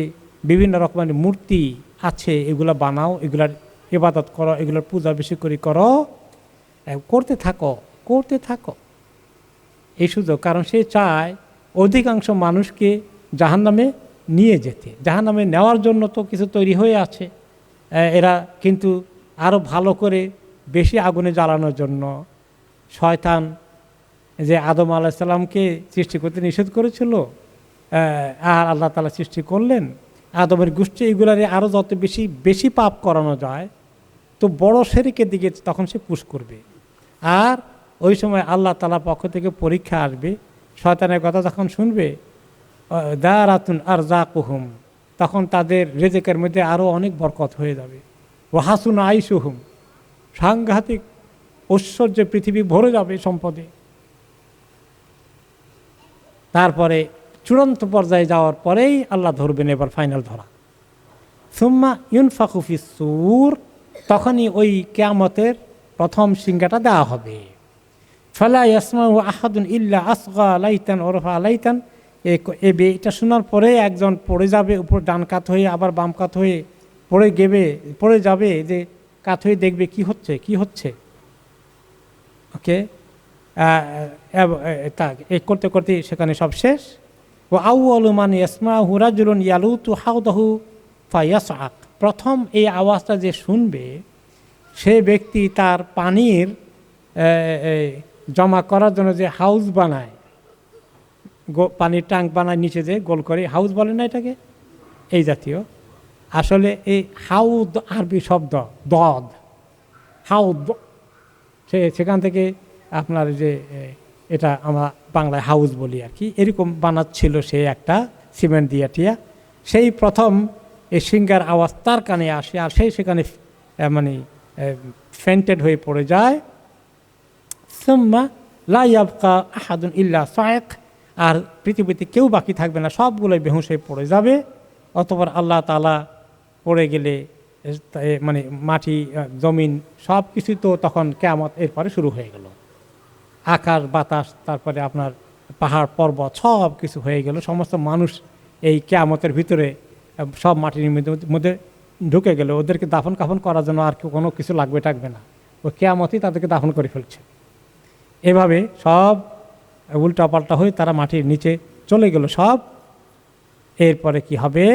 বিভিন্ন রকমের মূর্তি আছে এগুলো বানাও, এগুলার ইবাদত করো, এগুলোর পূজা বেশি করে করো, করতে থাকো এই সুযোগ। কারণ সে চায় অধিকাংশ মানুষকে জাহান্নামে নিয়ে যেতে, জাহান্নামে নেওয়ার জন্য তো কিছু তৈরি হয়ে আছে, এরা কিন্তু আরও ভালো করে বেশি আগুনে জ্বালানোর জন্য। শয়তান যে আদম আলাইহিস সালামকে সৃষ্টি করতে নিষেধ করেছিল, আর আল্লাহ তাআলা সৃষ্টি করলেন, আদমের গোষ্ঠী এগুলারে আরও যত বেশি পাপ করানো যায় তো বড় শিরকের দিকে তখন সে পুশ করবে। আর ওই সময় আল্লাহ তাআলার পক্ষ থেকে পরীক্ষা আসবে, শয়তানের কথা যখন শুনবে দারাতুন আরযাকুহুম, তখন তাদের রিজিকের মধ্যে আরও অনেক বরকত হয়ে যাবে। ওয়া হাসুন আইশুহুম, সাংঘাতিক ঐশ্বর্যে পৃথিবী ভরে যাবে সম্পদে। তারপরে চূড়ান্ত পর্যায়ে যাওয়ার পরেই আল্লাহ ধরবেন, এবার ফাইনাল ধরা। সুম্মা ইউনফাখু ফিস সূর, তখনই ওই কিয়ামতের প্রথম সিংহাটা দেওয়া হবে। ফালা ইয়াসমাউ আহাদুন ইল্লা আসগা লাইতান ওরফা লাইতান, এটা শোনার পরে একজন পড়ে যাবে উপর ডান কাত হয়ে, আবার বাম কাত হয়ে পড়ে যাবে, যে কাত হয়ে দেখবে কি হচ্ছে। ওকে, করতে করতে সেখানে সব শেষ। ও আউয়ালু মান ইয়াসমাহু রাজুলুন ইয়ালুতু হাউদাহু ফায়াসআক, প্রথম এই আওয়াজটা যে শুনবে সে ব্যক্তি তার পানির জমা করার জন্য যে হাউস বানায়, পানির ট্যাঙ্ক বানায় নিচে যে গোল করে, হাউস বলে না এটাকে, এই জাতীয়। আসলে এই হাউদ আরবি শব্দ দদ, হাউদ, সেখান থেকে আপনার যে এটা আমরা বাংলায় হাউস বলি আর কি, এরকম বানাচ্ছিল সে একটা সিমেন্ট দিয়া টিয়া। সেই প্রথম এই সিংহার আওয়াজ তার কানে আসে, আর সেই সেখানে মানে ফেন্টেড হয়ে পড়ে যায়। সুম্মা লা ইয়াবকা আহাদুন ইল্লা সায়েক, আর পৃথিবীতে কেউ বাকি থাকবে না, সবগুলোই বেহুশ হয়ে পড়ে যাবে। অতঃপর আল্লাহ তাআলা পড়ে গেলে মানে মাটি জমিন সব কিছুই তো তখন কিয়ামত এরপরে শুরু হয়ে গেল। আকাশ বাতাস, তারপরে আপনার পাহাড় পর্বত সব কিছু হয়ে গেল। সমস্ত মানুষ এই কিয়ামতের ভিতরে সব মাটির মধ্যে ঢুকে গেল। ওদেরকে দাফন কাফন করার জন্য আর কোনো কিছু থাকবে না, ও কিয়ামতই তাদেরকে দাফন করে ফেলছে। এভাবে সব উল্টাপাল্টা হয়ে তারা মাটির নিচে চলে গেল সব। এরপরে কি হবে,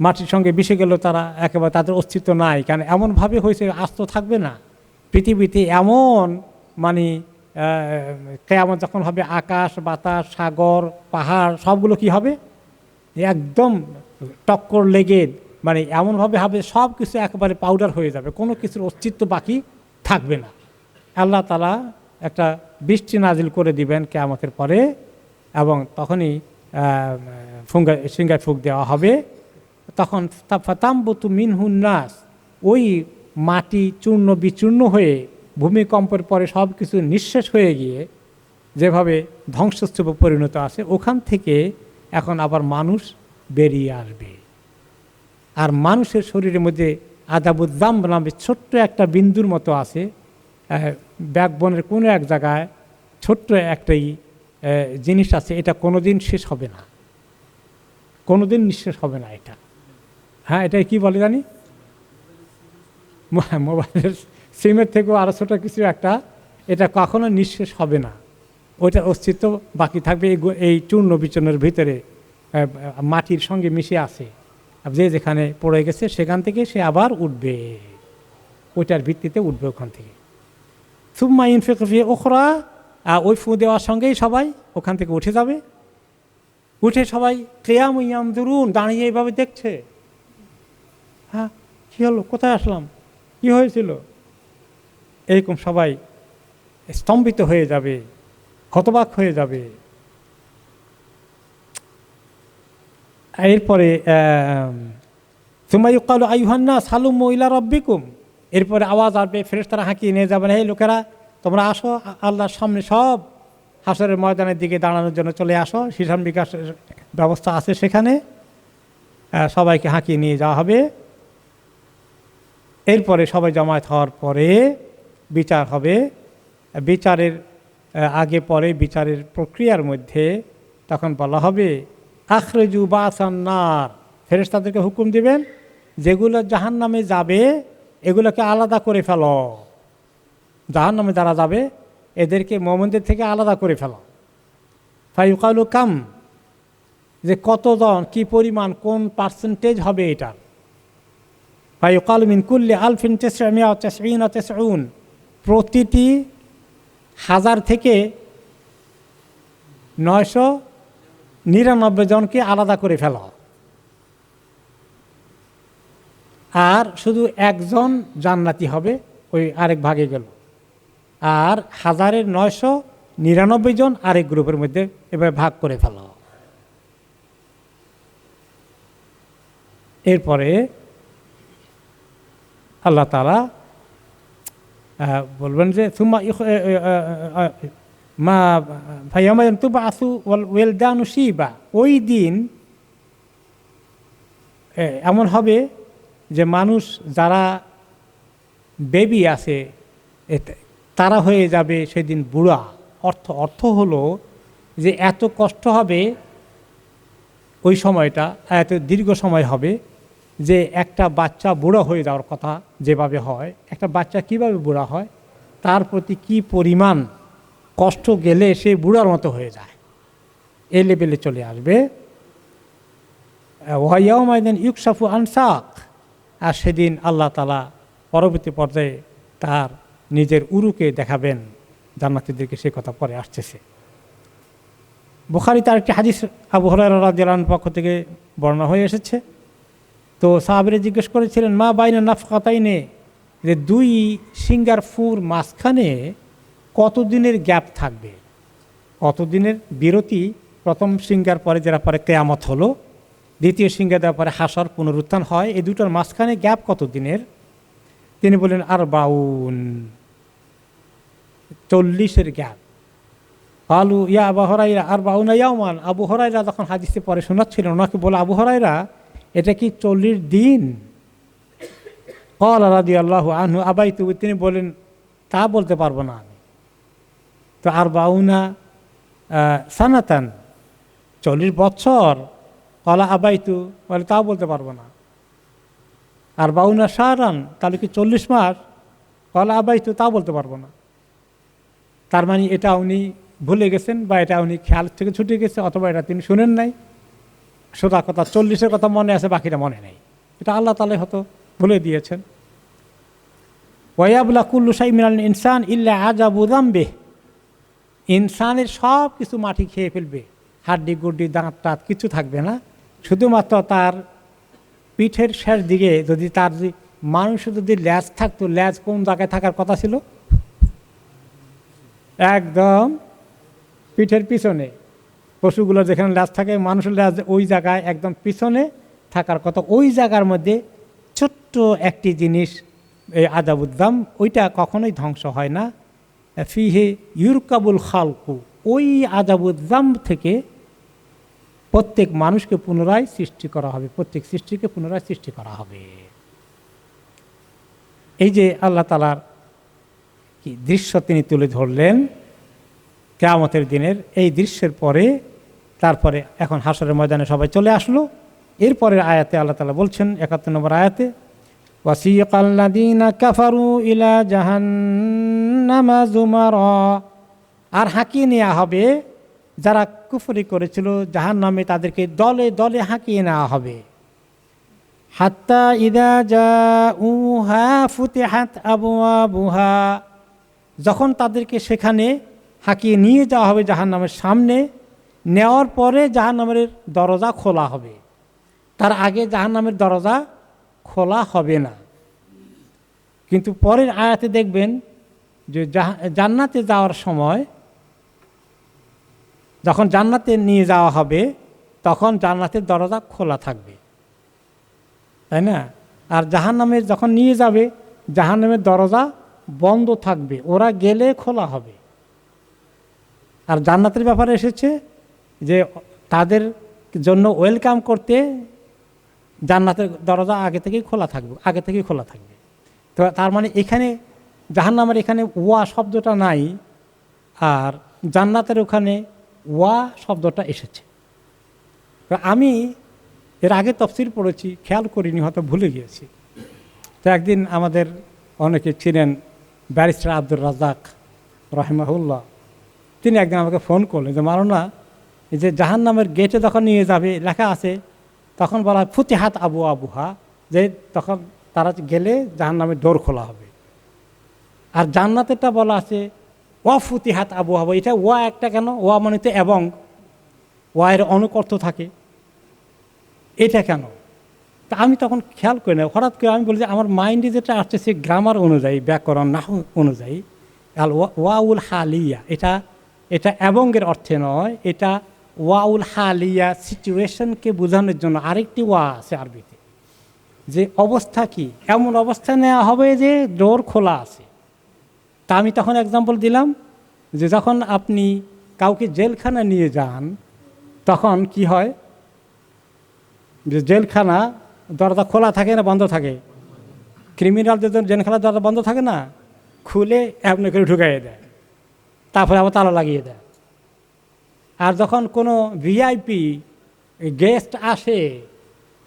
মাটির সঙ্গে মিশে গেল তারা, একেবারে তাদের অস্তিত্ব নাই। কারণ এমনভাবে হয়েছে আস্ত থাকবে না পৃথিবীতে, এমন মানে কিয়ামত যখন হবে আকাশ বাতাস সাগর পাহাড় সবগুলো কি হবে, একদম টক্কর লেগে মানে এমনভাবে হবে সব কিছু একেবারে পাউডার হয়ে যাবে, কোনো কিছুর অস্তিত্ব বাকি থাকবে না। আল্লাহ তাআলা একটা বৃষ্টি নাজিল করে দিবেন কিয়ামতের পরে, এবং তখনই সিংহায় ফুঁক দেওয়া হবে। তখন ফাতামবুতু মিনহুন নাস, ওই মাটি চূর্ণ বিচূর্ণ হয়ে ভূমিকম্পের পরে সব কিছু নিঃশেষ হয়ে গিয়ে যেভাবে ধ্বংসস্তূপে পরিণত আছে, ওখান থেকে এখন আবার মানুষ বেরিয়ে আসবে। আর মানুষের শরীরের মধ্যে আদাবুদ্দাম নামে ছোট্ট একটা বিন্দুর মতো আছে, ব্যাকবোনের কোনো এক জায়গায় ছোট্ট একটাই জিনিস আছে, এটা কোনো দিন শেষ হবে না, কোনো দিন নিঃশেষ হবে না এটা। হ্যাঁ, এটাই কি বলে জানি, মোবাইলের সিমের থেকেও আরও ছোটো কিছু একটা, এটা কখনো নিঃশেষ হবে না, ওইটার অস্তিত্ব বাকি থাকবে এই চূর্ণ বিচূর্ণের ভিতরে, মাটির সঙ্গে মিশে আছে। যে যেখানে পড়ে গেছে সেখান থেকে সে আবার উঠবে, ওইটার ভিত্তিতে উঠবে ওখান থেকে। সুম্মা ইনফিক ফি উখরা, ওই ফু দেওয়ার সঙ্গেই সবাই ওখান থেকে উঠে যাবে। উঠে সবাই কিয়াম ইয়ানজুরুন, দাঁড়িয়ে এইভাবে দেখছে, হ্যাঁ কী হলো, কোথায় আসলাম, কি হয়েছিল, এরকম সবাই স্তম্ভিত হয়ে যাবে, হতবাক হয়ে যাবে। এরপরে সুম্মা ইউকালু আইয়ুহান নাস হালুম্মু ইলা রাব্বিকুম, এরপরে আওয়াজ আসবে, ফেরেশতারা হাঁকিয়ে নিয়ে যাবেন, এই লোকেরা তোমরা আসো আল্লাহর সামনে, সব হাসরের ময়দানের দিকে দাঁড়ানোর জন্য চলে আসো, হিসাব বিকাশের ব্যবস্থা আছে সেখানে, সবাইকে হাঁকিয়ে নিয়ে যাওয়া হবে। এরপরে সবাই জামায়াত হওয়ার পরে বিচার হবে। বিচারের আগে পরে বিচারের প্রক্রিয়ার মধ্যে তখন বলা হবে আখরেজু বাসান্নার, ফেরেশতাদেরকে হুকুম দিবেন যেগুলো জাহান্নামে যাবে এগুলোকে আলাদা করে ফেলো, জাহান্নামে যারা যাবে এদেরকে মুমিনদের থেকে আলাদা করে ফেলো। ফায়ুকালু কাম, যে কতজন, কি পরিমাণ, কোন পার্সেন্টেজ হবে এটার। ফায়ুকালু মিন কুল্লি আলফিন তিসমিয়া তিসঈনা তিসউন, প্রতিটি 1000 থেকে 999 জনকে আলাদা করে ফেলা, আর শুধু একজন জান্নাতি হবে, ওই আরেক ভাগে গেল, আর 1099 জন আরেক গ্রুপের মধ্যে এভাবে ভাগ করে ফেলা। এরপরে আল্লাহ তাআলা বলবেন যে সুম্মা মা ফায়ামায়ান তুবআসু ওয়াল ওয়ালদানু শিবা, ওই দিন এমন হবে যে মানুষ যারা বেবি আছে তারা হয়ে যাবে সেদিন বুড়া। অর্থ হলো যে এত কষ্ট হবে ওই সময়টা, এত দীর্ঘ সময় হবে যে একটা বাচ্চা বুড়ো হয়ে যাওয়ার কথা যেভাবে হয়, একটা বাচ্চা কিভাবে বুড়া হয়, তার প্রতি কি পরিমাণ কষ্ট গেলে সে বুড়ার মতো হয়ে যায়, এই লেভেলে চলে আসবে। ওয়াইয়াউমাইদিন ইউকশাফু আন সাক, আর সেদিন আল্লাহ তাআলা পরবর্তী পর্যায়ে তার নিজের উরুকে দেখাবেন জান্নাতীদেরকে, সে কথা পরে আসতেছে। বুখারীতে আরেকটি হাদিস আবু হুরায়রা রাদিয়াল্লাহু আনহু পক্ষ থেকে বর্ণনা হয়ে এসেছে। তো সাহাবীরা জিজ্ঞেস করেছিলেন মা বাইনা নাফকাতাইনে, যে দুই সিঙ্গার ফুর মাঝখানে কতদিনের গ্যাপ থাকবে, কতদিনের বিরতি, প্রথম সিঙ্গার পরে যারা পরে কিয়ামত হলো, দ্বিতীয় সিঙ্গার দেওয়ার পরে হাসর পুনরুত্থান হয়, এই দুটোর মাঝখানে গ্যাপ কত দিনের? তিনি বললেন 40 গ্যাপ। কালু ইয়া আবু হুরায়রা 40 ইয়াওমান, আবু হুরায়রা যখন হাদিসে পরে শোনাচ্ছিলেন ওনাকে বলে, আবু হুরায়রা এটা কি 40 দিন? ক্বালা রাদিয়াল্লাহু আনহু আবাইতু, তিনি বলেন তা বলতে পারবো না আমি। তো 40 সানাতান, 40 বছর। ক্বালা আবাইতু, বলে তাও বলতে পারবো না। 40 শাহরান, তাহলে কি 40 মাস? ক্বালা আবাইতু, তাও বলতে পারবো না। তার মানে এটা উনি ভুলে গেছেন, বা এটা উনি খেয়াল থেকে ছুটে গেছে, অথবা এটা তিনি শুনেন নাই। সোজা কথা 40-এর কথা মনে আছে, বাকিটা মনে নেই, এটা আল্লাহ তাআলা হয়তো ভুলে দিয়েছেন। ওয়ায়াবলা কুল্লু শাইইন মিনাল ইনসান ইল্লা আজাবু যামবিহি, ইনসানের সব কিছু মাটি খেয়ে ফেলবে, হাড্ডি গুড্ডি দাঁত টাত কিছু থাকবে না, শুধুমাত্র তার পিঠের শেষ দিকে যদি তার মানুষের যদি ল্যাজ থাকতো, ল্যাজ কোন জায়গায় থাকার কথা ছিল? একদম পিঠের পিছনে। পশুগুলো যেখানে ল্যাজ থাকে, মানুষের ল্যাজ ওই জায়গায় একদম পিছনে থাকার কথা। ওই জায়গার মধ্যে ছোট্ট একটি জিনিস এই আযাবুদ্দাম ওইটা কখনোই ধ্বংস হয় না। ফিহে ইউরকাবুল খালকু, ওই আযাবুদ্দাম থেকে প্রত্যেক মানুষকে পুনরায় সৃষ্টি করা হবে, প্রত্যেক সৃষ্টিকে পুনরায় সৃষ্টি করা হবে। এই যে আল্লাহ তাআলার কি দৃশ্য তিনি তুলে ধরলেন কিয়ামতের দিনের, এই দৃশ্যের পরে তারপরে এখন হাসরের ময়দানে সবাই চলে আসলো। এরপরের আয়াতে আল্লাহ তাআলা বলছেন ৭১ নম্বর আয়াতে, ওয়াসিকাল্লাযীনা কাফারু ইলা জাহান্নামা যুমারা, আর হাঁকিয়ে নেওয়া হবে যারা কুফরি করেছিল জাহান্নামে, তাদেরকে দলে দলে হাঁকিয়ে নেওয়া হবে। হাত্তা ইযা জাউহা ফুতিহাত আবওয়াবুহা, যখন তাদেরকে সেখানে হাঁকিয়ে নিয়ে যাওয়া হবে জাহান্নামের সামনে, নেওয়ার পরে জাহান্নামের দরজা খোলা হবে, তার আগে জাহান্নামের দরজা খোলা হবে না। কিন্তু পরের আয়াতে দেখবেন যে জান্নাতে যাওয়ার সময়, যখন জান্নাতে নিয়ে যাওয়া হবে তখন জান্নাতের দরজা খোলা থাকবে, তাই না? আর জাহান্নামের যখন নিয়ে যাবে জাহান্নামের দরজা বন্ধ থাকবে, ওরা গেলে খোলা হবে। আর জান্নাতের ব্যাপারে এসেছে যে তাদের জন্য ওয়েলকাম করতে জান্নাতের দরজা আগে থেকেই খোলা থাকবে। তো তার মানে এখানে জাহান্নামের এখানে ওয়া শব্দটা নাই, আর জান্নাতের ওখানে ওয়া শব্দটা এসেছে। আমি এর আগে তাফসীর পড়েছি, খেয়াল করিনি, হয়তো ভুলে গিয়েছি। তো একদিন আমাদের অনেকে ছিলেন ব্যারিস্টার আব্দুর রাজ্জাক রাহিমাহুল্লাহ, তিনি একদিন আমাকে ফোন করলেন যে মাওলানা, এই যে জাহান্নামের গেটে যখন নিয়ে যাবে লেখা আছে, তখন বলা হয় ফুতিহাত আবওয়াবুহা, যে তখন তারা গেলে জাহান্নামের ডোর খোলা হবে। আর জান্নাতেরটা বলা আছে ওয়া ফুতিহাত আবওয়াবুহা, এটা ওয়া একটা কেন? ওয়া মানে তো এবং, ওয়া এর অনেক অর্থ থাকে, এটা কেন? তা আমি তখন খেয়াল করি না, হঠাৎ করে আমি বলি যে আমার মাইন্ডে যেটা আসছে সে গ্রামার অনুযায়ী, ব্যাকরণ নাহু অনুযায়ী, আল ওয়াউল হালিয়া, এটা এবংয়ের অর্থে নয়, এটা ওয়াউল হালিয়া, সিচুয়েশনকে বোঝানোর জন্য আরেকটি ওয়া আছে আরবিতে, যে অবস্থা কি, এমন অবস্থা নেওয়া হবে যে ডোর খোলা আছে। তা আমি তখন এক্সাম্পল দিলাম যে যখন আপনি কাউকে জেলখানা নিয়ে যান তখন কি হয়, যে জেলখানা দরজা খোলা থাকে না বন্ধ থাকে? ক্রিমিনালদের জন্য জেলখানার দরজা বন্ধ থাকে না, খুলে এমনি করে ঢুকাইয়ে দেয়, তারপরে আবার তালা লাগিয়ে দেয়। আর যখন কোনো ভিআইপি গেস্ট আসে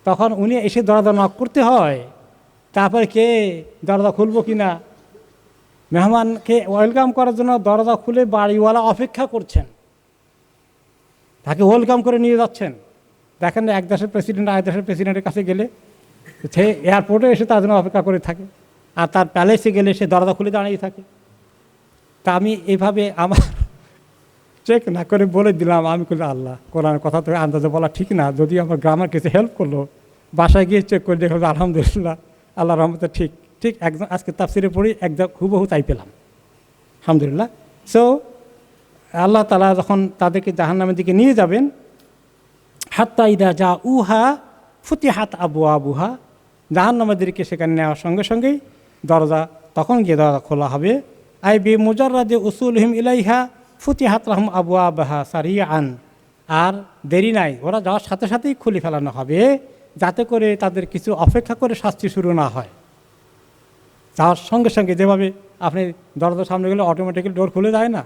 তখন উনি এসে দরজা নক করতে হয়, তারপরে কে দরজা খুলবো কি না, মেহমানকে ওয়েলকাম করার জন্য দরজা খুলে বাড়িওয়ালা অপেক্ষা করছেন, তাকে ওয়েলকাম করে নিয়ে যাচ্ছেন। দেখেন না, এক দেশের প্রেসিডেন্ট আরেক দেশের প্রেসিডেন্টের কাছে গেলে সে এয়ারপোর্টে এসে তার জন্য অপেক্ষা করে থাকে, আর তার প্যালেসে গেলে সে দরজা খুলে দাঁড়িয়ে থাকে। তা আমি এইভাবে আমার চেক না করে বলে দিলাম, আমি বলি আল্লাহ, কোরআনের কথা তো আন্দাজে বলা ঠিক না, যদি আমার গ্রামার কিছু হেল্প করলো, বাসায় গিয়ে চেক করে দেখো আলহামদুলিল্লাহ আল্লাহ রহমতে ঠিক একদম আজকে তাফসিরে পড়ি একদম হুবহু তাই পেলাম, আলহামদুলিল্লাহ। সো আল্লাহ তাআলা যখন তাদেরকে জাহান্নামের দিকে নিয়ে যাবেন, হাত্তা ইদা যা উহা ফুতিহাত আবওয়াবুহা, জাহান্নামীদেরকে সেখানে নেওয়ার সঙ্গে সঙ্গেই দরজা, তখন গিয়ে দরজা খোলা হবে। আই বি মুজাররাদে উসুলহিম ইলাইহা ফুতিহাত লাহুম আবওয়াবুহা সারিআন, আর দেরি নাই, ওরা যাওয়ার সাথে সাথেই খুলে ফেলানো হবে, যাতে করে তাদের কিছু অপেক্ষা করে শাস্তি শুরু না হয়। যাওয়ার সঙ্গে সঙ্গে যেভাবে আপনি দরজার সামনে গেলে অটোমেটিক্যালি ডোর খুলে যায় না,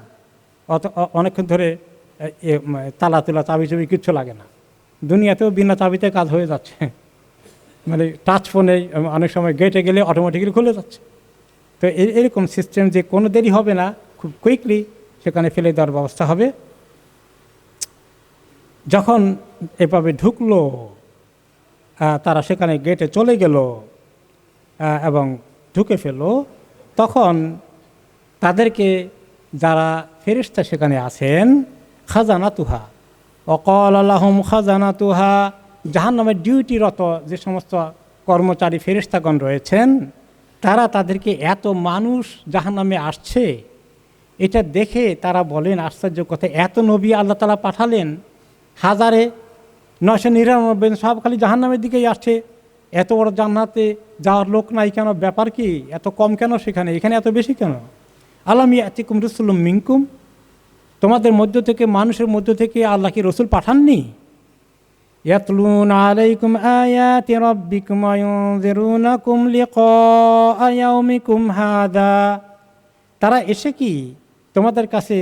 অনেকক্ষণ ধরে তালা তোলা চাবি চাবি কিচ্ছু লাগে না, দুনিয়াতেও বিনা চাবিতে কাজ হয়ে যাচ্ছে, মানে টাচ ফোনে অনেক সময় গেটে গেলে অটোমেটিক্যালি খুলে যাচ্ছে। তো এরকম সিস্টেম যে কোনো দেরি হবে না, খুব কুইকলি সেখানে ফেলে দেওয়ার ব্যবস্থা হবে। যখন এভাবে ঢুকলো, তারা সেখানে গেটে চলে গেল এবং ঢুকে ফেললো, তখন তাদেরকে যারা ফেরেশতা সেখানে আছেন, খাজানাতুহা অকল আল্লাহম খাজানাতুহা, জাহান্নামের ডিউটিরত যে সমস্ত কর্মচারী ফেরেশতাগণ রয়েছেন, তারা তাদেরকে, এত মানুষ জাহান্নামে আসছে এটা দেখে তারা বলেন আশ্চর্য কথা, এত নবী আল্লাহ তাআলা পাঠালেন, 1999 সব খালি জাহান্নামের দিকেই আসছে, এত বড় জান্নাতে যাওয়ার লোক নাই কেন, ব্যাপার কি, এত কম কেন সেখানে, এখানে এত বেশি কেন? আলাম ইয়াতিকুম রাসূলুম মিনকুম, তোমাদের মধ্য থেকে, মানুষের মধ্য থেকে আল্লাহ কি রসুল পাঠাননি? ইয়াতলুনা আলাইকুম আয়াতি রাব্বিকুম ওয়া ইউনযিরুনাকুম লিকাআ ইয়াউমিকুম হাযা, তারা এসে কি তোমাদের কাছে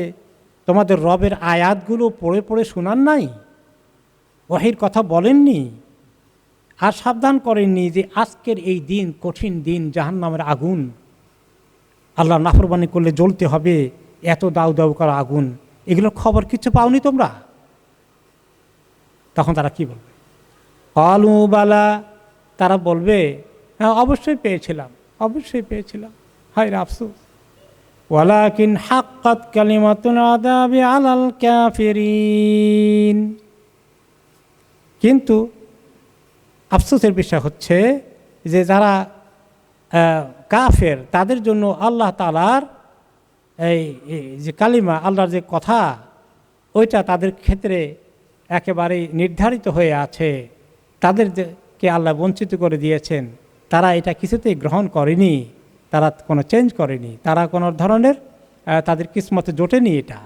তোমাদের রবের আয়াতগুলো পড়ে পড়ে শোনান নাই, ওহীর কথা বলেননি, আর সাবধান করেননি যে আজকের এই দিন কঠিন দিন, জাহান্নামের আগুন, আল্লাহ নাফরমানি করলে জ্বলতে হবে, এত দাউ দাউ করা আগুন, এগুলোর খবর কিছু পাওনি তোমরা? তখন তারা কি বলবে? ক্বালু বালা, তারা বলবে হ্যাঁ অবশ্যই পেয়েছিলাম, অবশ্যই পেয়েছিলাম, হায় রে আফসোস। ওয়ালাকিন হাক্কাত কালিমাতুল আযাবি আলাল কাফিরিন, কিন্তু আফসোসের বিষয় হচ্ছে যে যারা কাফের, তাদের জন্য আল্লাহ তাআলার এই যে কালিমা, আল্লাহর যে কথা, ওইটা তাদের ক্ষেত্রে একেবারেই নির্ধারিত হয়ে আছে, তাদেরকে আল্লাহ বঞ্চিত করে দিয়েছেন, তারা এটা কিছুতেই গ্রহণ করেনি, তারা কোনো চেঞ্জ করেনি, তারা কোনো ধরনের তাদের কিসমতে জোটেনি এটা।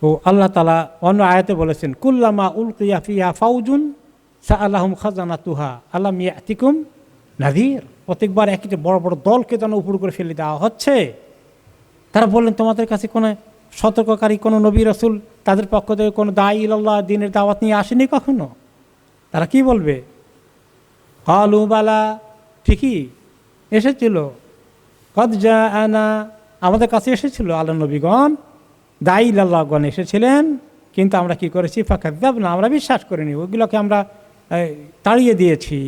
তো আল্লাহ তাআলা অন্য আয়াতে বলেছেন, কুল্লামা উলকিয়া ফিহা ফাউজুন সাআলাহুম খাজানাতুহা আলাম ইয়াতিকুম নাযীর, প্রত্যেকবার একটা বড় বড় দলকে যেন উপর করে ফেলে দেওয়া হচ্ছে, তারা বললেন তোমাদের কাছে কোনো সতর্ককারী, কোনো নবী রাসূল তাদের পক্ষ থেকে কোনো দাঈ ইলাল্লাহ দিনের দাওয়াত নিয়ে আসেনি কখনো? তারা কি বলবে? ক্বালু বালা, ঠিকই এসেছিল, কদ জাআনা, আমাদের কাছে এসেছিল আল্লাহ নবীগণ, দাঈ ইলাল্লাহগণ এসেছিলেন, কিন্তু আমরা কি করেছি? ফাকাযযাবনা, আমরা বিশ্বাস করিনি, ওইগুলোকে আমরা তাড়িয়ে দিয়েছি,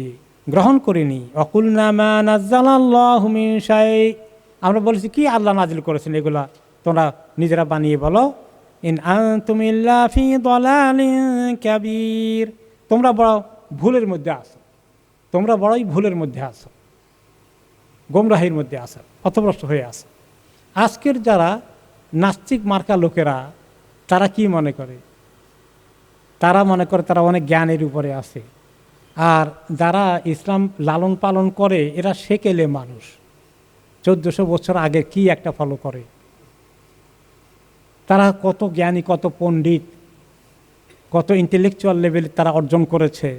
গ্রহণ করিনি। ওয়াকুলনা মা নাযালাল্লাহু মিন শাই, আমরা বলেছি কি আল্লাহ নাজিল করেছেন এগুলা তোমরা নিজেরা বানিয়ে বলো। ইন আনতুম ইল্লা ফি দালালিন কাবীর, তোমরা বড় ভুলের মধ্যে আছো, তোমরা বড়ই ভুলের মধ্যে আছো, গোমরাহির মধ্যে আছো, পথভ্রষ্ট হয়ে আছো। আজকের যারা নাস্তিক মার্কা লোকেরা, তারা কি মনে করে? তারা মনে করে তারা অনেক জ্ঞানের উপরে আছে, আর যারা ইসলাম লালন পালন করে এরা সেকেলে মানুষ, 1400 বছর আগে কি একটা ফলো করে, তারা কত জ্ঞানী, কত পণ্ডিত, কত ইন্টেলেকচুয়াল লেভেলে তারা অর্জন করেছে,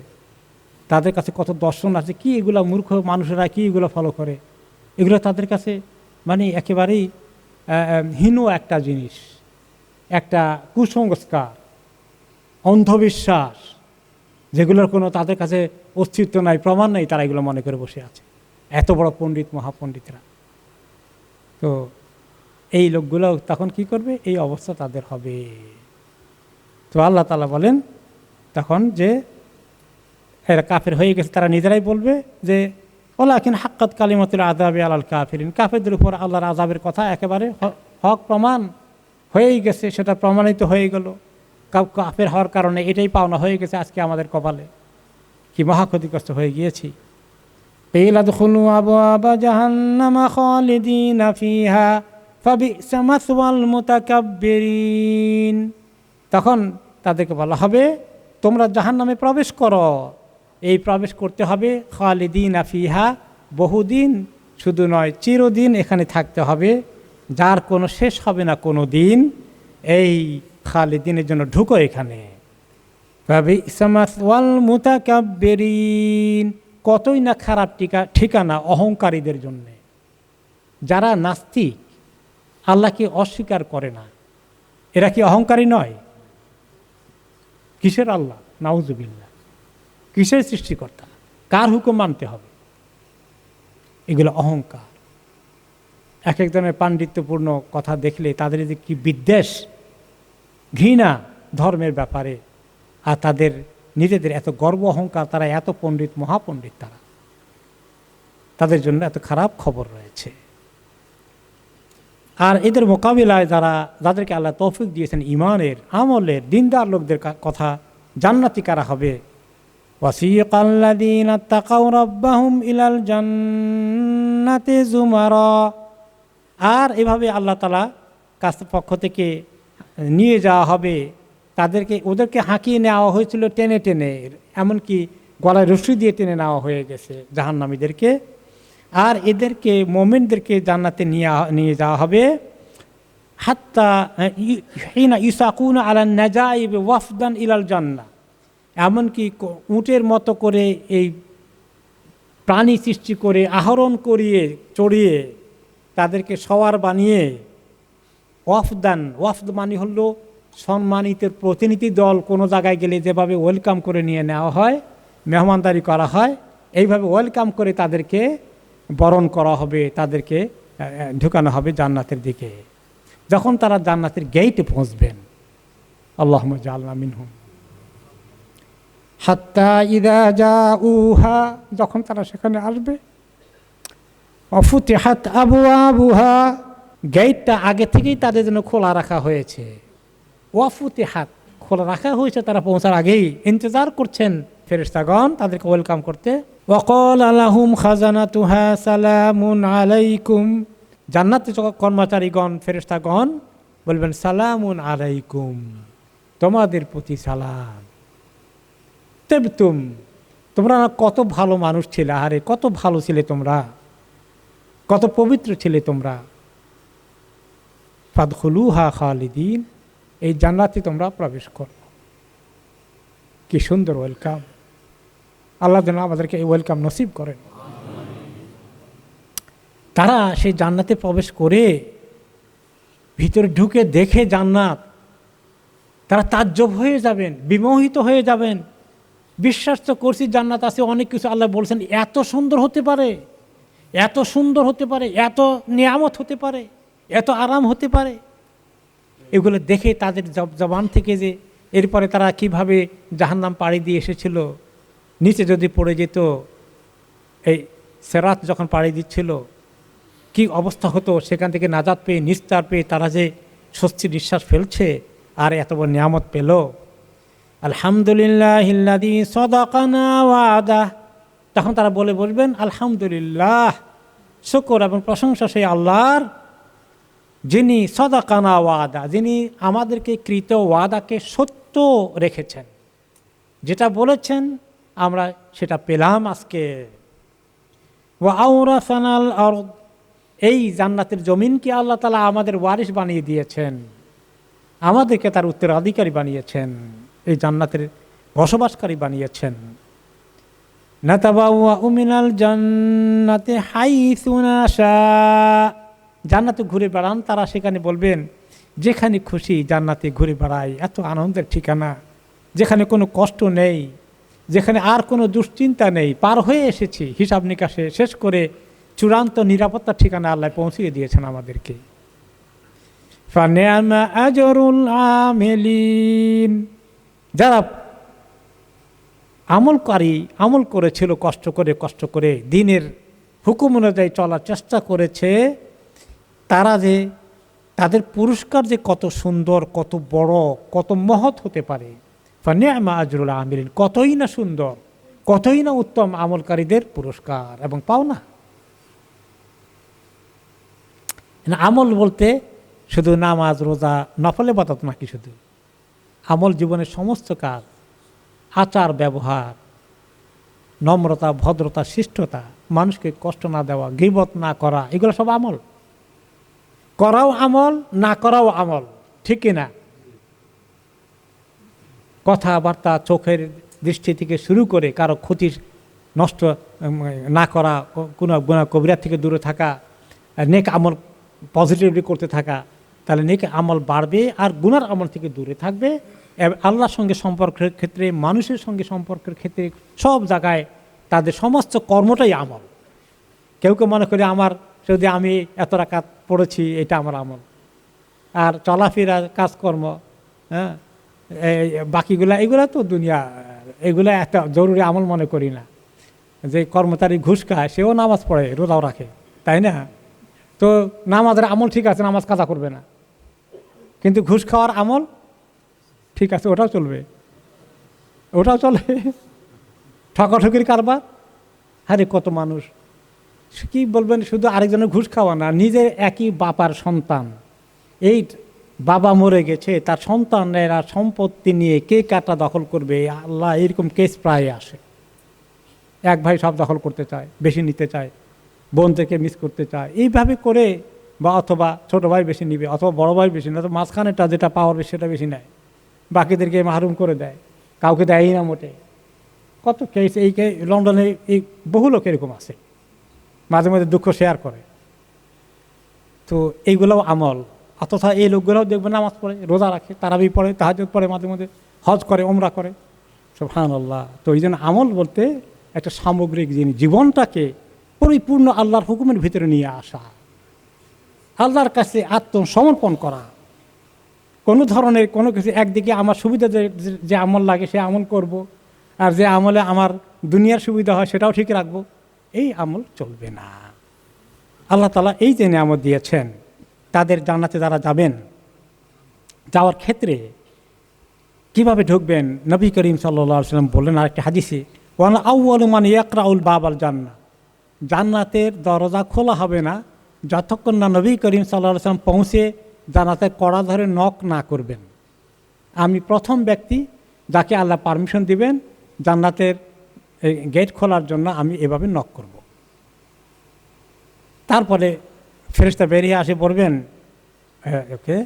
তাদের কাছে কত দর্শন আছে, কি এগুলো মূর্খ মানুষেরা কি এগুলো ফলো করে? এগুলো তাদের কাছে মানে একেবারেই হীন একটা জিনিস, একটা কুসংস্কার, অন্ধবিশ্বাস, যেগুলোর কোনো তাদের কাছে অস্তিত্ব নাই, প্রমাণ নাই, তারা এগুলো মনে করে বসে আছে, এত বড় পণ্ডিত, মহাপণ্ডিতরা। তো এই লোকগুলো তখন কি করবে? এই অবস্থা তাদের হবে। তো আল্লাহ তাআলা বলেন তখন যে এরা কাফের হয়ে গেছে, তারা নিজেরাই বলবে যে ওয়ালাকিন হাক্কাত কালিমাতুল আযাবি আলাল কাফিরিন, কাফেরদের উপর আল্লাহর আযাবের কথা একেবারে হক প্রমাণ হয়েই গেছে, সেটা প্রমাণিত হয়ে গেল। কাফের হওয়ার কারণে এটাই পাওনা হয়ে গেছে আজকে আমাদের কপালে, কি মহা ক্ষতিগ্রস্ত হয়ে গিয়েছি। কিলা দুখুলু আবওয়াবা জাহান্নামা খালিদিনা ফিহা ফাবি'সা মাসওয়াল মুতাকাব্বিরিন, তখন তাদেরকে বলা হবে তোমরা জাহান্নামে প্রবেশ করো, এই প্রবেশ করতে হবে খালিদিনা ফিহা, বহুদিন, শুধু নয় চিরদিন এখানে থাকতে হবে, যার কোনো শেষ হবে না কোনো দিন, এই খালিদিনের জন্য ঢুকো এখানে। ফাবি'সা মাসওয়াল মুতাকাব্বিরিন, কতই না খারাপ ঠিকানা অহংকারীদের জন্য, যারা নাস্তিক, আল্লাহকে অস্বীকার করে না, এরা কি অহংকারী নয়? কিসের আল্লাহ? নাউজুবিল্লাহ, কিসের সৃষ্টিকর্তা? কার হুকুম মানতে হবে? এগুলো অহংকার। এক একজনের পাণ্ডিত্যপূর্ণ কথা দেখলে তাদের যে কি বিদ্বেষ, ঘৃণা ধর্মের ব্যাপারে, আর তাদের নিজেদের এত গর্ব অহংকার, তারা এত পণ্ডিত, মহাপণ্ডিত, তাদের জন্য এত খারাপ খবর রয়েছে। আর এদের মোকাবিলায় যাদেরকে আল্লাহ তৌফিক দিয়েছেন ইমানের, আমলের, দিনদার লোকদের কথা জান্নাতি কারা হবে। ওয়াসিকাল্লাযীনা তাকাউ রাব্বাহুম ইলাল জান্নাতি যুমারা, আর এভাবে আল্লাহ তাআলা কাছ পক্ষ থেকে নিয়ে যাওয়া হবে তাদেরকে, ওদেরকে হাঁকিয়ে নেওয়া হয়েছিল টেনে টেনে, এমনকি গলায় রশি দিয়ে টেনে নেওয়া হয়ে গেছে জাহান্নামীদেরকে। আর এদেরকে মোমেনদেরকে জান্নাতে নিয়ে যাওয়া হবে হাত্তা হিনা ইসাকুনা আলা নাজাইব ওয়াফদান ইলাল জান্নাহ, এমনকি উটের মতো করে এই প্রাণী সৃষ্টি করে আহরণ করিয়ে চড়িয়ে তাদেরকে সওয়ার বানিয়ে ওয়াফদ মানে হলো সম্মানিত প্রতিনিধি দল, কোনো জায়গায় গেলে যেভাবে ওয়েলকাম করে নিয়ে নেওয়া হয়, মেহমানদারি করা হয়, এইভাবে ওয়েলকাম করে তাদেরকে বরণ করা হবে, তাদেরকে ঢুকানো হবে জান্নাতের দিকে। যখন তারা জান্নাতের গেইটে পৌঁছবেন, আল্লাহুম্মা জাআলনা মিনহুম, হাত্তা ইযা জাউহা, যখন তারা সেখানে আসবে, ওয়াফুতিহাত আবওয়াবুহা, গেটটা আগে থেকেই তাদের জন্য খোলা রাখা হয়েছে। ওয়াফুতিহাত, খোলা রাখা হয়েছে, তারা পৌঁছার আগেই ইন্তজার করছেন ফেরেশতাগণ তাদেরকে ওয়েলকাম করতে। ওয়াকালা লাহুম খাজানাতুহা সালামুন আলাইকুম, জান্নাতের কর্মচারীগণ ফেরেশতাগণ বলবেন সালামুন আলাইকুম, তোমাদের প্রতি সালাম। তেবতুম, তোমরা কত ভালো মানুষ ছিলে, আরে কত ভালো ছিলে তোমরা, কত পবিত্র ছিলে তোমরা। ফাদখুলুহা খালিদিন, এই জান্নাতে তোমরা প্রবেশ করো। কি সুন্দর ওয়েলকাম! আল্লাহ যেন আমাদেরকে এই ওয়েলকাম নসিব করেন। তারা সেই জান্নাতে প্রবেশ করে ভিতরে ঢুকে দেখে জান্নাত, তারা তাজ্জব হয়ে যাবেন, বিমোহিত হয়ে যাবেন। বিশ্বাস তো করছি জান্নাত আছে, অনেক কিছু আল্লাহ বলছেন, এত সুন্দর হতে পারে, এত সুন্দর হতে পারে, এত নিয়ামত হতে পারে, এত আরাম হতে পারে। এগুলো দেখে তাদের জবান থেকে যে এরপরে তারা কিভাবে জাহান্নাম পাড়ি দিয়ে এসেছিল, নিচে যদি পড়ে যেত, এই সেরাত যখন পাড়ি দিচ্ছিল কি অবস্থা হতো, সেখান থেকে নাজাত পেয়ে নিস্তার পেয়ে তারা যে স্বস্তির নিঃশ্বাস ফেলছে আর এত বড় নিয়ামত পেল। আলহামদুলিল্লাহিল্লাযী সাদাকানা ওয়াদা, তখন তারা বলবেন আলহামদুলিল্লাহ, শুকর এবং প্রশংসা সেই আল্লাহর, যিনি সাদাকানা ওয়াদা, যিনি আমাদেরকে কৃত ওয়াদাকে সত্য রেখেছেন। যেটা বলেছেন আমরা সেটা পেলাম আজকে। ওয়া আওরাসানাল আরদ, এই জান্নাতের জমিনকে আল্লাহ তাআলা আমাদের ওয়ারিশ বানিয়ে দিয়েছেন, আমাদেরকে তার উত্তরাধিকারী বানিয়েছেন, এই জান্নাতের বসবাসকারী বানিয়েছেন। নাতাবাওয়াউ মিনাল জান্নাতি হাইসু নাশা, জান্নাতে ঘুরে বেড়ান তারা, সেখানে বলবেন যেখানে খুশি জান্নাতে ঘুরে বেড়াই, এত আনন্দের ঠিকানা, যেখানে কোনো কষ্ট নেই, যেখানে আর কোনো দুশ্চিন্তা নেই, পার হয়ে এসেছি, হিসাব নিকাশে শেষ করে চূড়ান্ত নিরাপত্তার ঠিকানা আল্লাহ পৌঁছিয়ে দিয়েছেন আমাদেরকে। ফানিআমা আজরুল আমিলিন, যারা আমল করেছিল কষ্ট করে দ্বীনের হুকুম অনুযায়ী চলার চেষ্টা করেছে, তারা যে তাদের পুরস্কার যে কত সুন্দর, কত বড়, কত মহৎ হতে পারে। ফানিআমা আজরুল আমিলিন, কতই না সুন্দর, কতই না উত্তম আমলকারীদের পুরস্কার এবং পাওনা। আমল বলতে শুধু নামাজ, রোজা, নফল ইবাদত নাকি, শুধু আমল জীবনের সমস্ত কাজ, আচার ব্যবহার, নম্রতা, ভদ্রতা, শিষ্টতা, মানুষকে কষ্ট না দেওয়া, গীবত না করা, এগুলো সব আমল। করাও আমল, না করাও আমল, ঠিক কিনা? কথাবার্তা, চোখের দৃষ্টি থেকে শুরু করে কারো ক্ষতি নষ্ট না করা, কোনো গুনাহ কবিরা থেকে দূরে থাকা, নেক আমল পজিটিভলি করতে থাকা, তাহলে নেক আমল বাড়বে আর গুনার আমল থেকে দূরে থাকবে। আল্লাহর সঙ্গে সম্পর্কের ক্ষেত্রে, মানুষের সঙ্গে সম্পর্কের ক্ষেত্রে, সব জায়গায় তাদের সমস্ত কর্মটাই আমল। কেউ কেউ মনে করে আমার যদি আমি এত রাকাত পড়েছি এটা আমার আমল, আর চলাফেরা কাজকর্ম, হ্যাঁ, বাকিগুলা এগুলা তো দুনিয়া, এগুলা একটা জরুরি আমল মনে করি না। যে কর্মচারী ঘুষ খায় সেও নামাজ পড়ে, রোজাও রাখে, তাই না? তো নামাজের আমল ঠিক আছে, নামাজ কাজা করবে না, কিন্তু ঘুষ খাওয়ার আমল ঠিক আছে, ওটাও চলবে, ওটাও চলে। ঠকাঠকির কারবার, আরে কত মানুষ, কি বলবেন, শুধু আরেকজনের ঘুষ খাওয়া না, নিজের একই বাবার সন্তান, এই বাবা মরে গেছে, তার সন্তানেরা সম্পত্তি নিয়ে কে কাটা দখল করবে, আল্লাহ, এরকম কেস প্রায় আসে। এক ভাই সব দখল করতে চায়, বেশি নিতে চায়, বোন থেকে মিস করতে চায়, এইভাবে করে, বা অথবা ছোটো ভাই বেশি নিবে অথবা বড় ভাই বেশি নেয়, মাঝখানেটা যেটা পাওয়ার সেটা বেশি নেয়, বাকিদেরকে মাহরুম করে দেয়, কাউকে দেয়ই না মোটে। কত কেস এই লন্ডনে এই বহু লোক এরকম আছে, মাঝে মাঝে দুঃখ শেয়ার করে। তো এইগুলোও আমল। অথচ এই লোকগুলোও দেখবে নামাজ পড়ে, রোজা রাখে, তারাবি পড়ে, তাহাজ্জুদ পড়ে, মাঝে মাঝে হজ করে, ওমরা করে, সুবহানাল্লাহ। তো এই জন্য আমল বলতে একটা সামগ্রিক জিনিস, জীবনটাকে পরিপূর্ণ আল্লাহর হুকুমের ভিতরে নিয়ে আসা, আল্লাহর কাছে আত্মসমর্পণ করা। কোনো ধরনের কোনো কিছু একদিকে আমার সুবিধা যে আমল লাগে সে আমল করব, আর যে আমলে আমার দুনিয়ার সুবিধা হয় সেটাও ঠিক রাখবো, এই আমল চলবে না। আল্লাহ তাআলা এই যে নিয়ামত দিয়েছেন, তাদের জান্নাতে যারা যাবেন, যাওয়ার ক্ষেত্রে কিভাবে ঢুকবেন, নবী করিম সাল্লাল্লাহু আলাইহি ওয়াসাল্লাম বললেন আরেকটি হাদিসে, ওয়ান আউয়ালু মান ইয়াকরাউল বাবাল জান্নাহ, জান্নাতের দরজা খোলা হবে না যতক্ষণ না নবী করিম সাল্লাল্লাহু আলাইহি ওয়াসাল্লাম পৌঁছে জান্নাতের কড়া ধরে নক না করবেন। আমি প্রথম ব্যক্তি যাকে আল্লাহ পারমিশন দিবেন জান্নাতের গেট খোলার জন্য, আমি এভাবে নক করব। তারপরে ফেরেশতা বেরিয়ে আসে বলবেন, ওকে,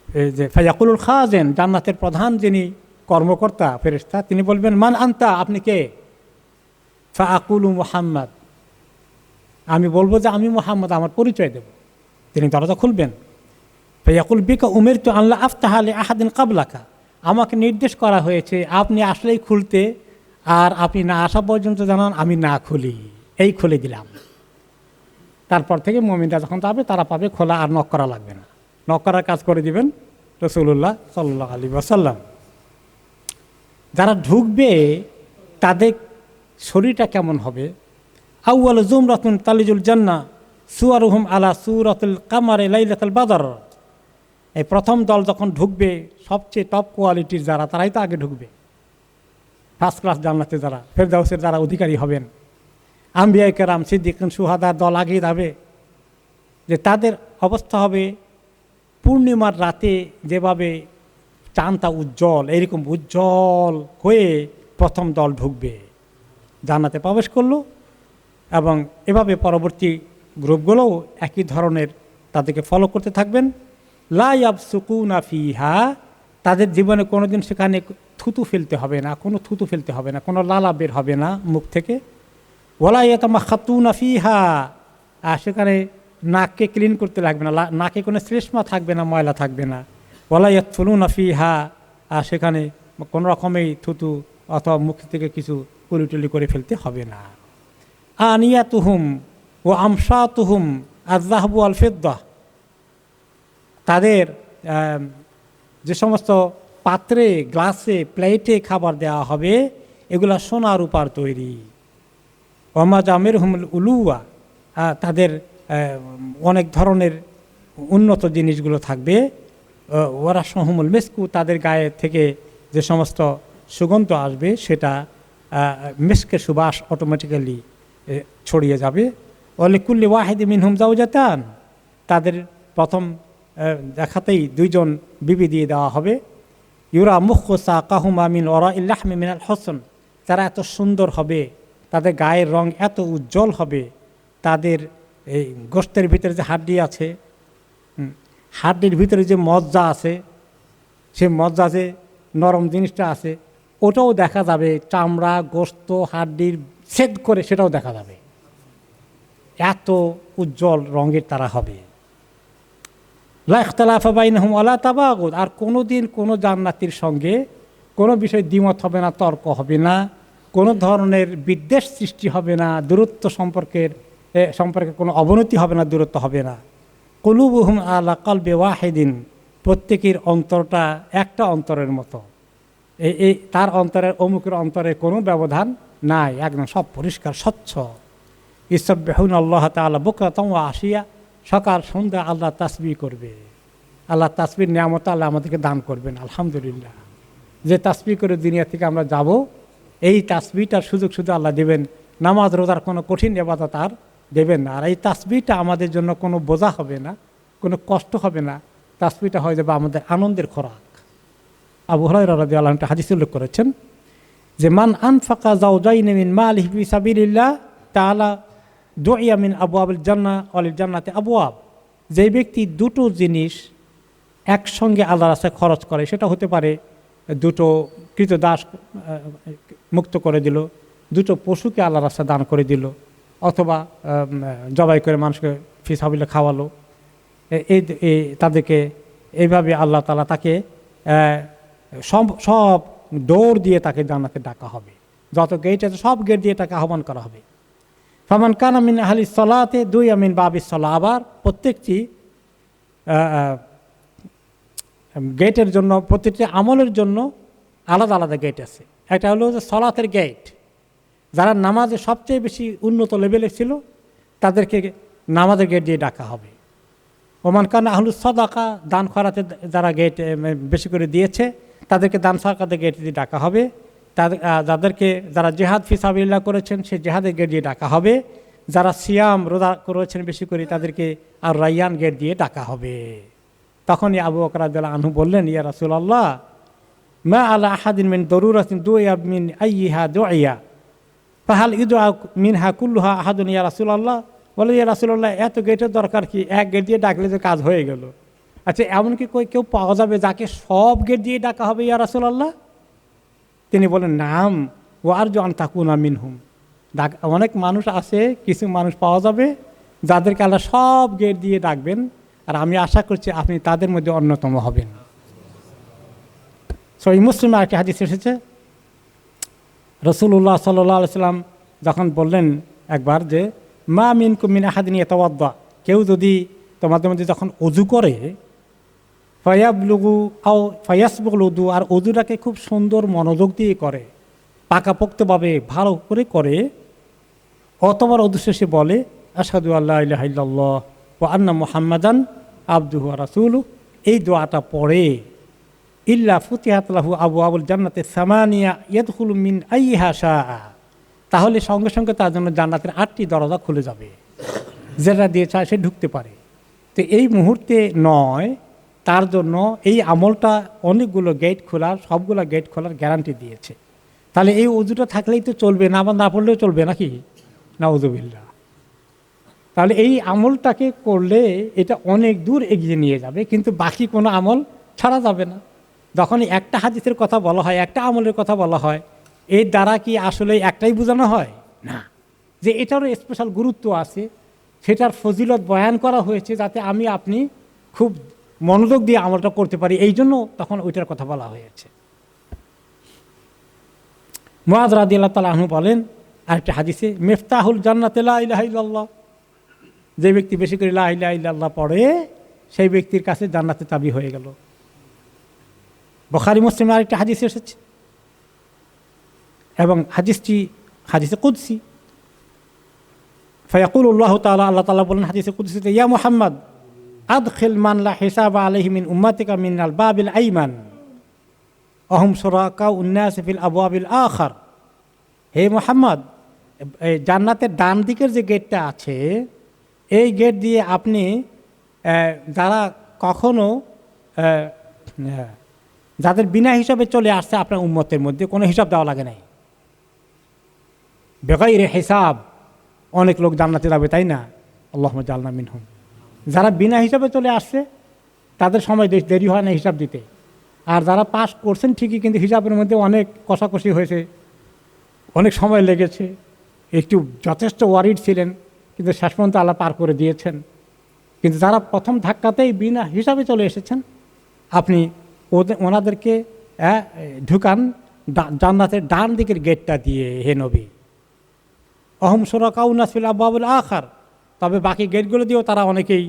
এই যে ফায়াকুলুল খাজেন, জান্নাতের প্রধান যিনি কর্মকর্তা ফেরেশতা, তিনি বলবেন মান আনতা, আপনি কে? ফাআকুলু মুহাম্মদ, আমি বলবো যে আমি মুহাম্মদ, আমার পরিচয় দেব। তিনি দরজা খুলবেন। ফায়াকুল বিকা উমিরতু আল্লা আফতাহা লি আহাদিন ক্বাবলাকা, আমাকে নির্দেশ করা হয়েছে আপনি আসলেই খুলতে, আর আপনি না আসা পর্যন্ত জানান আমি না খুলি, এই খুলে দিলাম। তারপর থেকে মুমিনরা যখন যাবে তারা পাবে খোলা, আর নক করা লাগবে না, নক করার কাজ করে দিবেন রাসূলুল্লাহ সাল্লাল্লাহু আলাইহি ওয়াসাল্লাম। যারা ঢুকবে তাদের শরীরটা কেমন হবে? আউয়াল জুমরাতুন তালিজুল জান্নাহ সুয়ারুহুম আলা সুরাতুল কামারে লাইলাতুল বদর, এই প্রথম দল যখন ঢুকবে, সবচেয়ে টপ কোয়ালিটির যারা, তারাই তো আগে ঢুকবে, ফার্স্ট ক্লাস জান্নাতে যারা, ফেরদাউসের যারা অধিকারী হবেন। আম্বিয়া কেরাম, সিদ্দিকিন, শুহাদার দল আগেই যাবে, যে তাদের অবস্থা হবে পূর্ণিমার রাতে যেভাবে চাঁদটা উজ্জ্বল, এইরকম উজ্জ্বল হয়ে প্রথম দল ঢুকবে, জান্নাতে প্রবেশ করলো। এবং এভাবে পরবর্তী গ্রুপগুলোও একই ধরনের তাদেরকে ফলো করতে থাকবেন। লা ইয়াবসুকুনা ফিহা, তাদের জীবনে কোনো দিন সেখানে থুতু ফেলতে হবে না, কোনো থুতু ফেলতে হবে না, কোনো লালা বের হবে না মুখ থেকে। ওয়ালা ইয়াতামাখাতুনা ফিহা, আর সেখানে নাককে ক্লিন করতে লাগবে না, নাকে কোনো শ্লেষ্মা থাকবে না, ময়লা থাকবে না। ওয়ালা ইয়াদখুলুনা ফিহা, আর সেখানে কোনো রকমেই থুতু অথবা মুখ থেকে কিছু কুলিটুলি করে ফেলতে হবে না। আনিয়াতুহুম ও আমসাতুহুম আয-যাহবু ওয়াল ফিদ্দাহ, তাদের যে সমস্ত পাত্রে, গ্লাসে, প্লেটে খাবার দেওয়া হবে এগুলা সোনা রূপার তৈরি। ওমা জামিরহুমুল উলুয়া, তাদের অনেক ধরনের উন্নত জিনিসগুলো থাকবে। ওরা সহমুল মেসকু, তাদের গায়ে থেকে যে সমস্ত সুগন্ধ আসবে সেটা মেসকের সুবাস অটোমেটিক্যালি ছড়িয়ে যাবে। ওয়ালিকুল্লি ওয়াহিদি মিনহুম যাওজাতান, তাদের প্রথম দেখাতেই দুইজন বিবি দিয়ে দেওয়া হবে। ইউরা মুখু সাকাহুমা মিন ওরাইল লাহমি মিনাল হোসন, তারা এত সুন্দর হবে, তাদের গায়ের রং এত উজ্জ্বল হবে, তাদের এই গোশতের ভিতরে যে হাড্ডি আছে, হাড্ডির ভিতরে যে মজ্জা আছে, সে মজ্জা যে নরম জিনিসটা আছে ওটাও দেখা যাবে, চামড়া, গোশত, হাড্ডির ছেদ করে সেটাও দেখা যাবে, এত উজ্জ্বল রঙের তারা হবে। লা ইখতিলাফা বাইনহুম ওয়ালা তাবাগুদ, আর কোনো দিন কোনো জান্নাতীর সঙ্গে কোনো বিষয় দ্বিমত হবে না, তর্ক হবে না, কোনো ধরনের বিদ্বেষ সৃষ্টি হবে না, দূরত্ব সম্পর্কে কোনো অবনতি হবে না, দূরত্ব হবে না। কুলুবুহুম আলা কলবি ওয়াহিদিন, প্রত্যেকের অন্তরটা একটা অন্তরের মতো, এই তার অন্তরের অমুকের অন্তরে কোনো ব্যবধান নাই, একদম সব পরিষ্কার স্বচ্ছ। ইসব্বিহুনা আল্লাহ তাআলা বুকরাতান ওয়া আশিয়া, সকাল সন্ধ্যা আল্লাহ তাসবিহ করবে। আল্লাহ তাসবির নিয়ামত আল্লাহ আমাদেরকে দান করবেন, আলহামদুলিল্লাহ। যে তাসবিহ করে দুনিয়া থেকে আমরা যাব, এই তাসবিহটার সুযোগ শুধু আল্লাহ দেবেন, নামাজ রোজার কোনো কঠিন ইবাদত আর দেবেন না। আর এই তাসবিহটা আমাদের জন্য কোনো বোঝা হবে না, কোনো কষ্ট হবে না, তাসবিহটা হয়ে যাবে আমাদের আনন্দের খোরাক। আবু হুরায়রা রাদিয়াল্লাহু আনহু হাদিস উল্লেখ করেছেন যে মান আনফাকা যাওজাইনি মিন মালিহি ফি সাবিলিল্লাহ তাআলা দুইয়া মিন আবওয়াবিল জান্নাহ ওয়ালিল জান্নাতি আবওয়াব। যে ব্যক্তি দুটো জিনিস একসঙ্গে আল্লাহর রাস্তায় খরচ করে, সেটা হতে পারে দুটো কৃতদাস মুক্ত করে দিল, দুটো পশুকে আল্লাহর রাস্তায় দান করে দিল, অথবা জবাই করে মানুষকে ফি সাবিলিল্লাহ খাওয়ালো, তাদেরকে এইভাবে আল্লাহ তাআলা তাকে সব দৌড় দিয়ে তাকে জান্নাতে ডাকা হবে। যত গেট আছে সব গেট দিয়ে তাকে আহ্বান করা হবে। ফামান কানা মিন আহলিস সালাতে দুইয়া মিন বাবিস সালাহ। আবার প্রত্যেকটি গেটের জন্য, প্রত্যেকটি আমলের জন্য আলাদা আলাদা গেট আছে। একটা হলো যে সালাতের গেট, যারা নামাজে সবচেয়ে বেশি উন্নত লেভেলে ছিল তাদেরকে নামাজের গেট দিয়ে ডাকা হবে। ওমান কানা আহলুস সাদাকা, দান খয়রাতে যারা গেট বেশি করে দিয়েছে তাদেরকে দান সাদাকাতে গেট দিয়ে ডাকা হবে। যারা জিহাদ ফি সাবিলিল্লাহ করেছেন সেই জিহাদের গেট দিয়ে ডাকা হবে। যারা সিয়াম রোজা করেছেন বেশি করে তাদেরকে আর রাইয়ান গেট দিয়ে ডাকা হবে। তখনই আবু বকর রাদিয়াল্লাহু আনহু বললেন, ইয়া রাসূলুল্লাহ মা আলা আহাদিন মিন দারুরাতিন দুইয়া মিন আইয়িহা দুইয়া ফাহাল ইদুআ মিনহা কুল্লুহা আহাদুন ইয়া রাসূলুল্লাহ। বলে, ইয়া রাসূলুল্লাহ এত গেটের দরকার কি, এক গেট দিয়ে ডাকলে যে কাজ হয়ে গেল। আচ্ছা, এমনকি কেউ পাওয়া যাবে যাকে সব গেট দিয়ে ডাকা হবে ইয়া রাসূলুল্লাহ? তিনি বলেন, নাম ও আরজু আন তাকুনা মিনহুম। অনেক মানুষ আছে, কিছু মানুষ পাওয়া যাবে যাদেরকে আল্লাহ সব গেট দিয়ে ডাকবেন, আর আমি আশা করছি আপনি তাদের মধ্যে অন্যতম হবেন। সহিহ মুসলিমে আরেকটি হাদিস এসেছে, রাসূলুল্লাহ সাল্লাল্লাহু আলাইহি সাল্লাম যখন বললেন একবার যে মা মিনকুম মিন আহাদিন ইয়াতাওয়াদ্দা, কেউ যদি তোমাদের মধ্যে যখন ওযু করে ফায়াবলুগু আও ফায়াসবুগুল উযু, আর ওযুটাকে খুব সুন্দর মনোযোগ দিয়ে করে, পাকাপোক্তভাবে ভালো করে অতবার ওযু শেষে বলে আশহাদু আল্লা ইলাহা ইল্লাল্লাহ ওয়া আন্না মুহাম্মাদান আবদুহু ওয়া রাসূলুহু, এই দোয়াটা পড়ে ইল্লা ফুতিহাত লাহু আবওয়াবুল জান্নাতি সামানিয়া ইয়াদখুলু মিন আইয়িহা শাআ, তাহলে সঙ্গে সঙ্গে তার জন্য জান্নাতের 8টি দরজা খুলে যাবে, যেটা দিয়ে চায় সে ঢুকতে পারে। তো এই মুহূর্তে নয়, তার জন্য এই আমলটা অনেকগুলো গেট খোলার, সবগুলো গেট খোলার গ্যারান্টি দিয়েছে। তাহলে এই ওযুটা থাকলেই তো চলবে না, আবার না পড়লেও চলবে নাকি? নাউযুবিল্লাহ। তাহলে এই আমলটাকে করলে এটা অনেক দূর এগিয়ে নিয়ে যাবে, কিন্তু বাকি কোনো আমল ছাড়া যাবে না। যখনই একটা হাদিসের কথা বলা হয়, একটা আমলের কথা বলা হয়, এর দ্বারা কি আসলে একটাই বোঝানো হয় না, যে এটারও স্পেশাল গুরুত্ব আছে, সেটার ফজিলত বয়ান করা হয়েছে যাতে আমি আপনি খুব মনোযোগ দিয়ে আমলটা করতে পারি, এই জন্য তখন ওইটার কথা বলা হয়েছে। মুআয রাদিয়াল্লাহু তাআলা আনহু বলেন আরেকটা হাদিসে, মিফতাহুল জান্নাতি লা ইলাহা ইল্লাল্লাহ, যে ব্যক্তি বেশি করে লা ইলাহা ইল্লাল্লাহ পড়ে সেই ব্যক্তির কাছে জান্নাতের চাবি হয়ে গেল। বুখারী মুসলিমে আরেকটা হাদিস এসেছে, এবং হাদিসটি হাদিসে কুদসি। ফায়াকুলুল্লাহু তাআলা, আল্লাহ তাআলা বলেন হাদিসে কুদসিতে, ইয়া মুহাম্মদ আদখিল মান লা হিসাবা আলাইহি মিন উম্মাতিকা মিনাল বাবিল আইমান অহুম শুরাকাউন নাস ফিল আবওয়াবিল আখার। হে মুহাম্মদ, জান্নাতের ডান দিকের যে গেটটা আছে, এই গেট দিয়ে আপনি যারা কখনো যাদের বিনা হিসাবে চলে আসছে আপনার উম্মতের মধ্যে, কোনো হিসাব দেওয়া লাগে নাই, বেগাইরে হিসাব অনেক লোক জান্নাতে যাবে, তাই না? আল্লাহুম্মা জাআলনা মিনহুম। যারা বিনা হিসাবে চলে আসছে তাদের সময় দেরি হয় না হিসাব দিতে, আর যারা পাস করছেন ঠিকই, কিন্তু হিসাবের মধ্যে অনেক কষাকষি হয়েছে, অনেক সময় লেগেছে, একটু যথেষ্ট ওয়ারিড ছিলেন, কিন্তু শেষ পর্যন্ত আল্লাহ পার করে দিয়েছেন। কিন্তু যারা প্রথম ধাক্কাতেই বিনা হিসাবে চলে এসেছেন, আপনি ওনাদেরকে ঢুকান জান্নাতের ডান দিকের গেটটা দিয়ে, হে নবী। অহুম শুরাকাউন নাস ফিল আবওয়াবিল আখার, তবে বাকি গেটগুলো দিয়েও তারা অনেকেই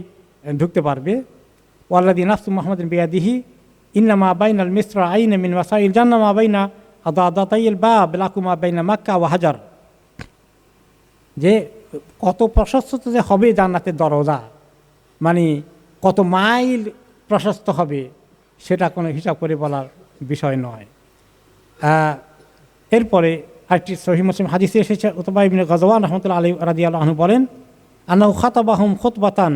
ঢুকতে পারবে। ওয়াল্লাযী নাফসু মুহাম্মাদিন বিয়াদিহি ইন্নামা বাইনাল মিসরা আইনা মিন ওয়াসাইল জান্নাহ মা বাইনা আদাদাতাইল বাব লাকু মা বাইনা মাক্কা ওয়া হাজার, যে কত প্রশস্ত যে হবে জান্নাতের দরজা, মানে কত মাইল প্রশস্ত হবে, সেটা কোনো হিসাব করে বলার বিষয় নয়। এরপরে আরেকটি সহিহ মুসলিম হাদিসে এসেছে, উতবা ইবনে গাজওয়ান রাহমাতুল্লাহি আলাইহি রাদিয়াল্লাহু আনহু বলেন, আন্নাহু খাতাবাহুম খুতবাতান,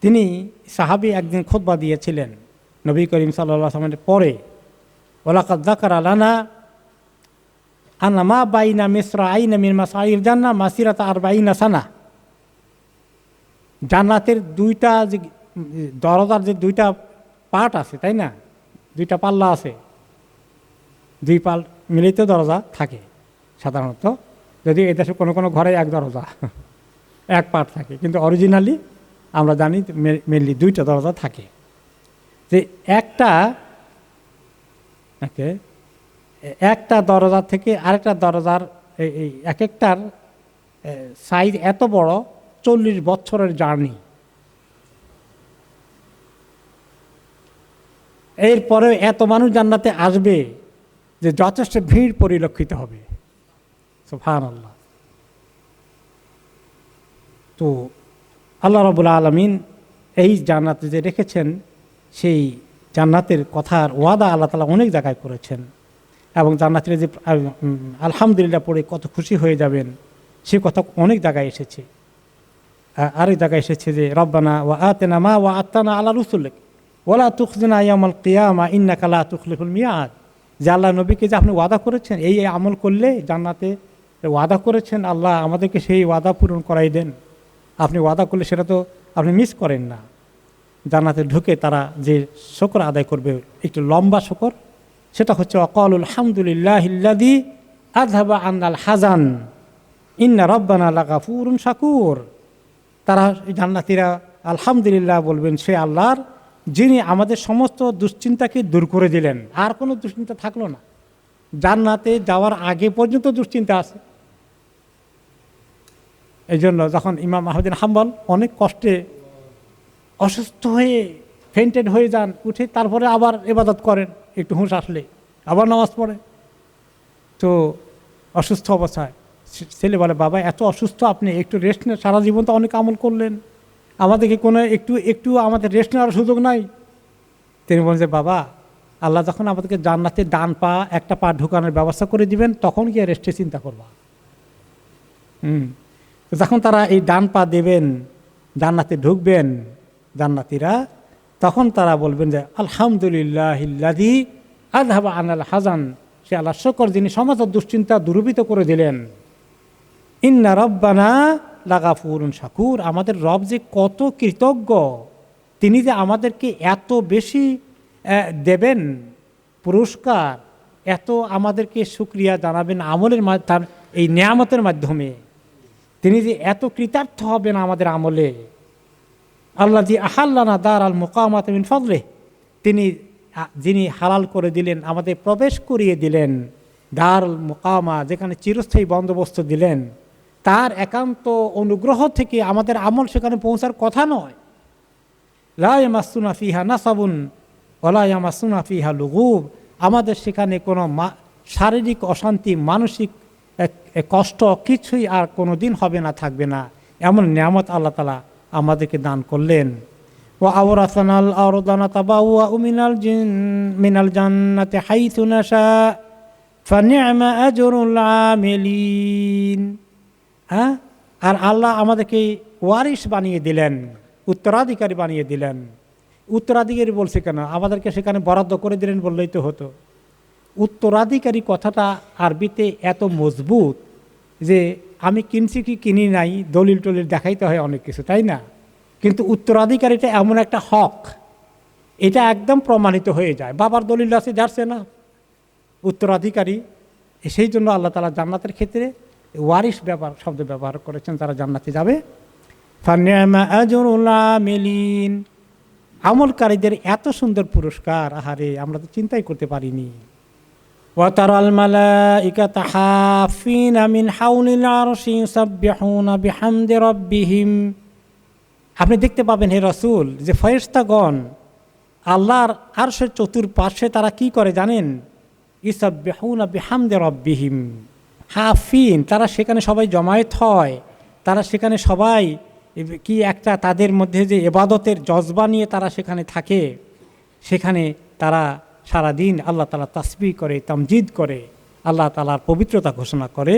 তিনি সাহাবী একদিন খুতবা দিয়েছিলেন নবী করিম সাল্লাল্লাহু আলাইহি ওয়াসাল্লামের পরে। ওয়ালাকাদ যাকারা লানা আনা মা বাইনা মিসরা আইনা মিন মাসাইল জান্নাহ মাসিরাতা আরবাইনা সানা। জান্নাতের দুইটা যে দরজার যে দুইটা পার্ট আছে, তাই না, দুইটা পাল্লা আছে, দুই পাল মিলিত দরজা থাকে সাধারণত, যদি এদেশে কোনো কোনো ঘরে এক দরজা এক পার্ট থাকে, কিন্তু অরিজিনালি আমরা জানি মেনলি দুইটা দরজা থাকে। যে একটা দরজা থেকে আরেকটা দরজার এই এক একটার সাইজ এত বড়, 40 বছরের জার্নি। এরপরে এত মানুষ জান্নাতে আসবে যে যথেষ্ট ভিড় পরিলক্ষিত হবে। সুবহানাল্লাহ। তো আল্লাহ রাব্বুল আলামিন এই জান্নাতে যে রেখেছেন, সেই জান্নাতের কথার ওয়াদা আল্লাহ তাআলা অনেক জায়গায় করেছেন, এবং জান্নাতীরা যে আলহামদুলিল্লাহ পড়ে কত খুশি হয়ে যাবেন সে কথা অনেক জায়গায় এসেছে। আরেক জায়গায় এসেছে যে রব্বানা ওয়া আতিনা মা ওয়া আতানা আলা রুসুলিক ওয়ালা তুখজিনা ইয়াউমাল কিয়ামা ইন্নাকা লা তুখলিফুল মিয়াদ। যে আল্লাহ নবীকে যে আপনি ওয়াদা করেছেন এই আমল করলে জান্নাতে ওয়াদা করেছেন, আল্লাহ আমাদেরকে সেই ওয়াদা পূরণ করাই দেন। আপনি ওয়াদা করলে সেটা তো আপনি মিস করেন না। জান্নাতে ঢুকে তারা যে শুকর আদায় করবে, একটু লম্বা শুকর, সেটা হচ্ছে ওয়াকালুল হামদুলিল্লাহিল্লাযী আযহাবা আন্নাল হাযান ইন্না রাব্বানা লাগাফুরুন শাকুর। তারা জান্নাতীরা আলহামদুলিল্লাহ বলবেন সে আল্লাহর, যিনি আমাদের সমস্ত দুশ্চিন্তাকে দূর করে দিলেন। আর কোনো দুশ্চিন্তা থাকলো না। জান্নাতে যাওয়ার আগে পর্যন্ত দুশ্চিন্তা আছে। এই জন্য যখন ইমাম আহমদ বিন হাম্বল অনেক কষ্টে অসুস্থ হয়ে ফেন্টেড হয়ে যান, উঠে তারপরে আবার ইবাদত করেন, একটু হুঁশ আসলে আবার নামাজ পড়ে। তো অসুস্থ অবস্থায় ছেলে বলে, বাবা এত অসুস্থ, আপনি একটু রেস্ট নেন, সারা জীবন তো অনেক আমল করলেন, আমাদেরকে কোনো একটু আমাদের রেস্ট নেওয়ার সুযোগ নাই। তিনি বলেন যে বাবা, আল্লাহ যখন আমাদেরকে জান্নাতে ডান পা একটা পা ঢুকানোর ব্যবস্থা করে দিবেন, তখন গিয়ে রেস্টে চিন্তা করবা। যখন তারা এই ডান পা দেবেন, জান্নাতে ঢুকবেন জান্নাতীরা, তখন তারা বলবেন যে আলহামদুলিল্লাহিল্লাযী আযহাবা আনাল হাযান, সে আল্লাহ শুকর যিনি সমস্ত দুশ্চিন্তা দূরীভূত করে দিলেন। ইন্না রাব্বানা লাগাফুরুন শাকুর, আমাদের রব যে কত কৃতজ্ঞ, তিনি যে আমাদেরকে এত বেশি দেবেন পুরস্কার, এত আমাদেরকে শুকরিয়া জানাবেন আমলের তার এই নিয়ামতের মাধ্যমে, তিনি যে এত কৃতার্থ হবেন আমাদের আমলে। আল্লাযী আহাল্লানা দারাল মুকামাত মিন ফাদলিহি, তিনি যিনি হালাল করে দিলেন, আমাদের প্রবেশ করিয়ে দিলেন দারুল মুকামা, যেখানে চিরস্থায়ী বন্দোবস্ত দিলেন, তার একান্ত অনুগ্রহ থেকে আমাদের আমল সেখানে পৌঁছার কথা নয়। লা ইয়ামাসসুনা ফিহা নাসাবুন ওয়ালা ইয়ামাসসুনা ফিহা লুগুব, আমাদের সেখানে কোনো শারীরিক অশান্তি, মানসিক কষ্ট কিছুই আর কোনো দিন হবে না, থাকবে না। এমন নিয়ামত আল্লাহ তাআলা আমাদেরকে দান করলেন। ওয়া আওরাসানাল আরদা নাতাবাওয়াউ মিনাল জান্নাতি হাইসু নাশা ফানি'মা আজরুল আমিলিন। হ্যাঁ, আর আল্লাহ আমাদেরকে ওয়ারিস বানিয়ে দিলেন, উত্তরাধিকারী বানিয়ে দিলেন। উত্তরাধিকারী বলছে কেন? আমাদেরকে সেখানে বরাদ্দ করে দিলেন বললেই তো হতো। উত্তরাধিকারী কথাটা আরবিতে এত মজবুত যে আমি কিনছি কি কিনি নাই, দলিল টলিল দেখাইতে হয় অনেক কিছু, তাই না? কিন্তু উত্তরাধিকারীটা এমন একটা হক, এটা একদম প্রমাণিত হয়ে যায়। বাবার দলিল আছে, যাচ্ছে না উত্তরাধিকারী। সেই জন্য আল্লাহ তাআলা জান্নাতের ক্ষেত্রে ওয়ারিস শব্দ ব্যবহার করেছেন, তারা জান্নাতে যাবে। ফানি'মা আজরুল আমিলিন, আমলকারীদের এত সুন্দর পুরস্কার, আহারে আমরা তো চিন্তাই করতে পারিনি। ওয়া তারাল মালাইকাতা হাফিনা মিন হাওলিল আরশি ইউসাব্বিহুনা বিহামদি রাব্বিহিম, আপনি দেখতে পাবেন হে রাসূল যে ফেরেশতাগণ আল্লাহর আরশের চতুর্পাশে তারা কি করে জানেন? ইউসাব্বিহুনা বিহামদি রাব্বিহিম হাফিন, তারা সেখানে সবাই জমায়েত হয়, তারা সেখানে সবাই কি একটা তাদের মধ্যে যে ইবাদতের জজবা নিয়ে তারা সেখানে থাকে, সেখানে তারা সারাদিন আল্লাহ তাআলা তাসবিহ করে, তামজিদ করে, আল্লাহ তাআলার পবিত্রতা ঘোষণা করে।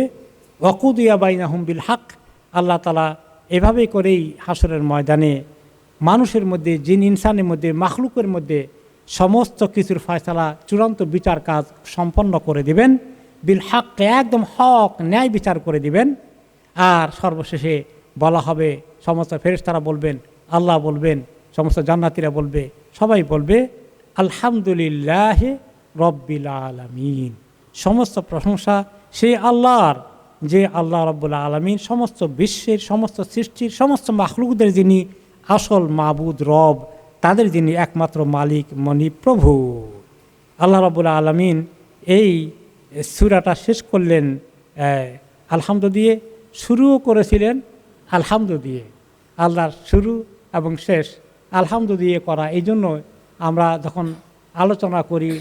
ওয়াকুদিয়া বাইনাহুম বিল হক, আল্লাহ তাআলা এভাবেই করেই হাসরের ময়দানে মানুষের মধ্যে, জিন ইনসানের মধ্যে, মাখলুকের মধ্যে সমস্ত কিছুর ফয়সালা, চূড়ান্ত বিচার কাজ সম্পন্ন করে দেবেন। বিল হক, একদম হক ন্যায় বিচার করে দিবেন। আর সর্বশেষে বলা হবে, সমস্ত ফেরেশতারা বলবেন, আল্লাহ বলবেন, সমস্ত জান্নাতীরা বলবে, সবাই বলবে আলহামদুলিল্লাহ রব্বিল আলামিন। সমস্ত প্রশংসা সেই আল্লাহর, যে আল্লাহ রব্বুল আলামিন সমস্ত বিশ্বের, সমস্ত সৃষ্টির, সমস্ত মাখলুকদের যিনি আসল মাবুদ রব, তাদের যিনি একমাত্র মালিক মনি প্রভু। আল্লাহ রব্বুল আলামিন এই সূরাটা শেষ করলেন আলহামদু দিয়ে, শুরুও করেছিলেন আলহামদু দিয়ে। আল্লাহর শুরু এবং শেষ আলহামদু দিয়ে করা, এই জন্য আমরা যখন আলোচনা করি,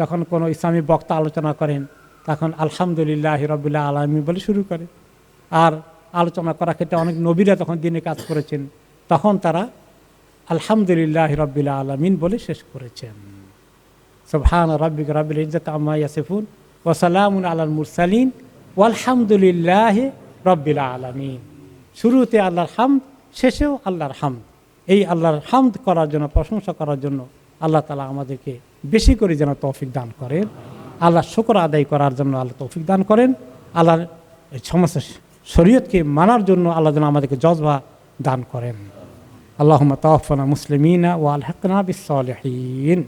যখন কোনো ইসলামী বক্তা আলোচনা করেন, তখন আলহামদুলিল্লাহ রব্বিল আলামিন বলে শুরু করে। আর আলোচনা করার ক্ষেত্রে অনেক নবীরা তখন দিনে কাজ করেছেন, তখন তারা আলহামদুলিল্লাহ রব্বিল আলামিন বলে শেষ করেছেন। সুবহান রাব্বিকা রাব্বিল ইজ্জাতি আম্মা ইয়াসিফুন ওয়া সালামুন আলাল মুরসালিন ওয়ালহামদুলিল্লাহি রব্বিল আলামিন। শুরুতে আল্লাহর হামদ, শেষেও আল্লাহর হামদ। এই আল্লাহর হামদ করার জন্য, প্রশংসা করার জন্য আল্লাহ তাআলা আমাদেরকে বেশি করে যেন তৌফিক দান করেন। আল্লাহর শুকর আদায় করার জন্য আল্লাহ তৌফিক দান করেন। আল্লাহর সমস্ত শরীয়তকে মানার জন্য আল্লাহ যেন আমাদেরকে জজবা দান করেন। আল্লাহুম্মা তাওয়াফানা মুসলিমিনা ওয়া আলহিকনা বিস সালিহিন।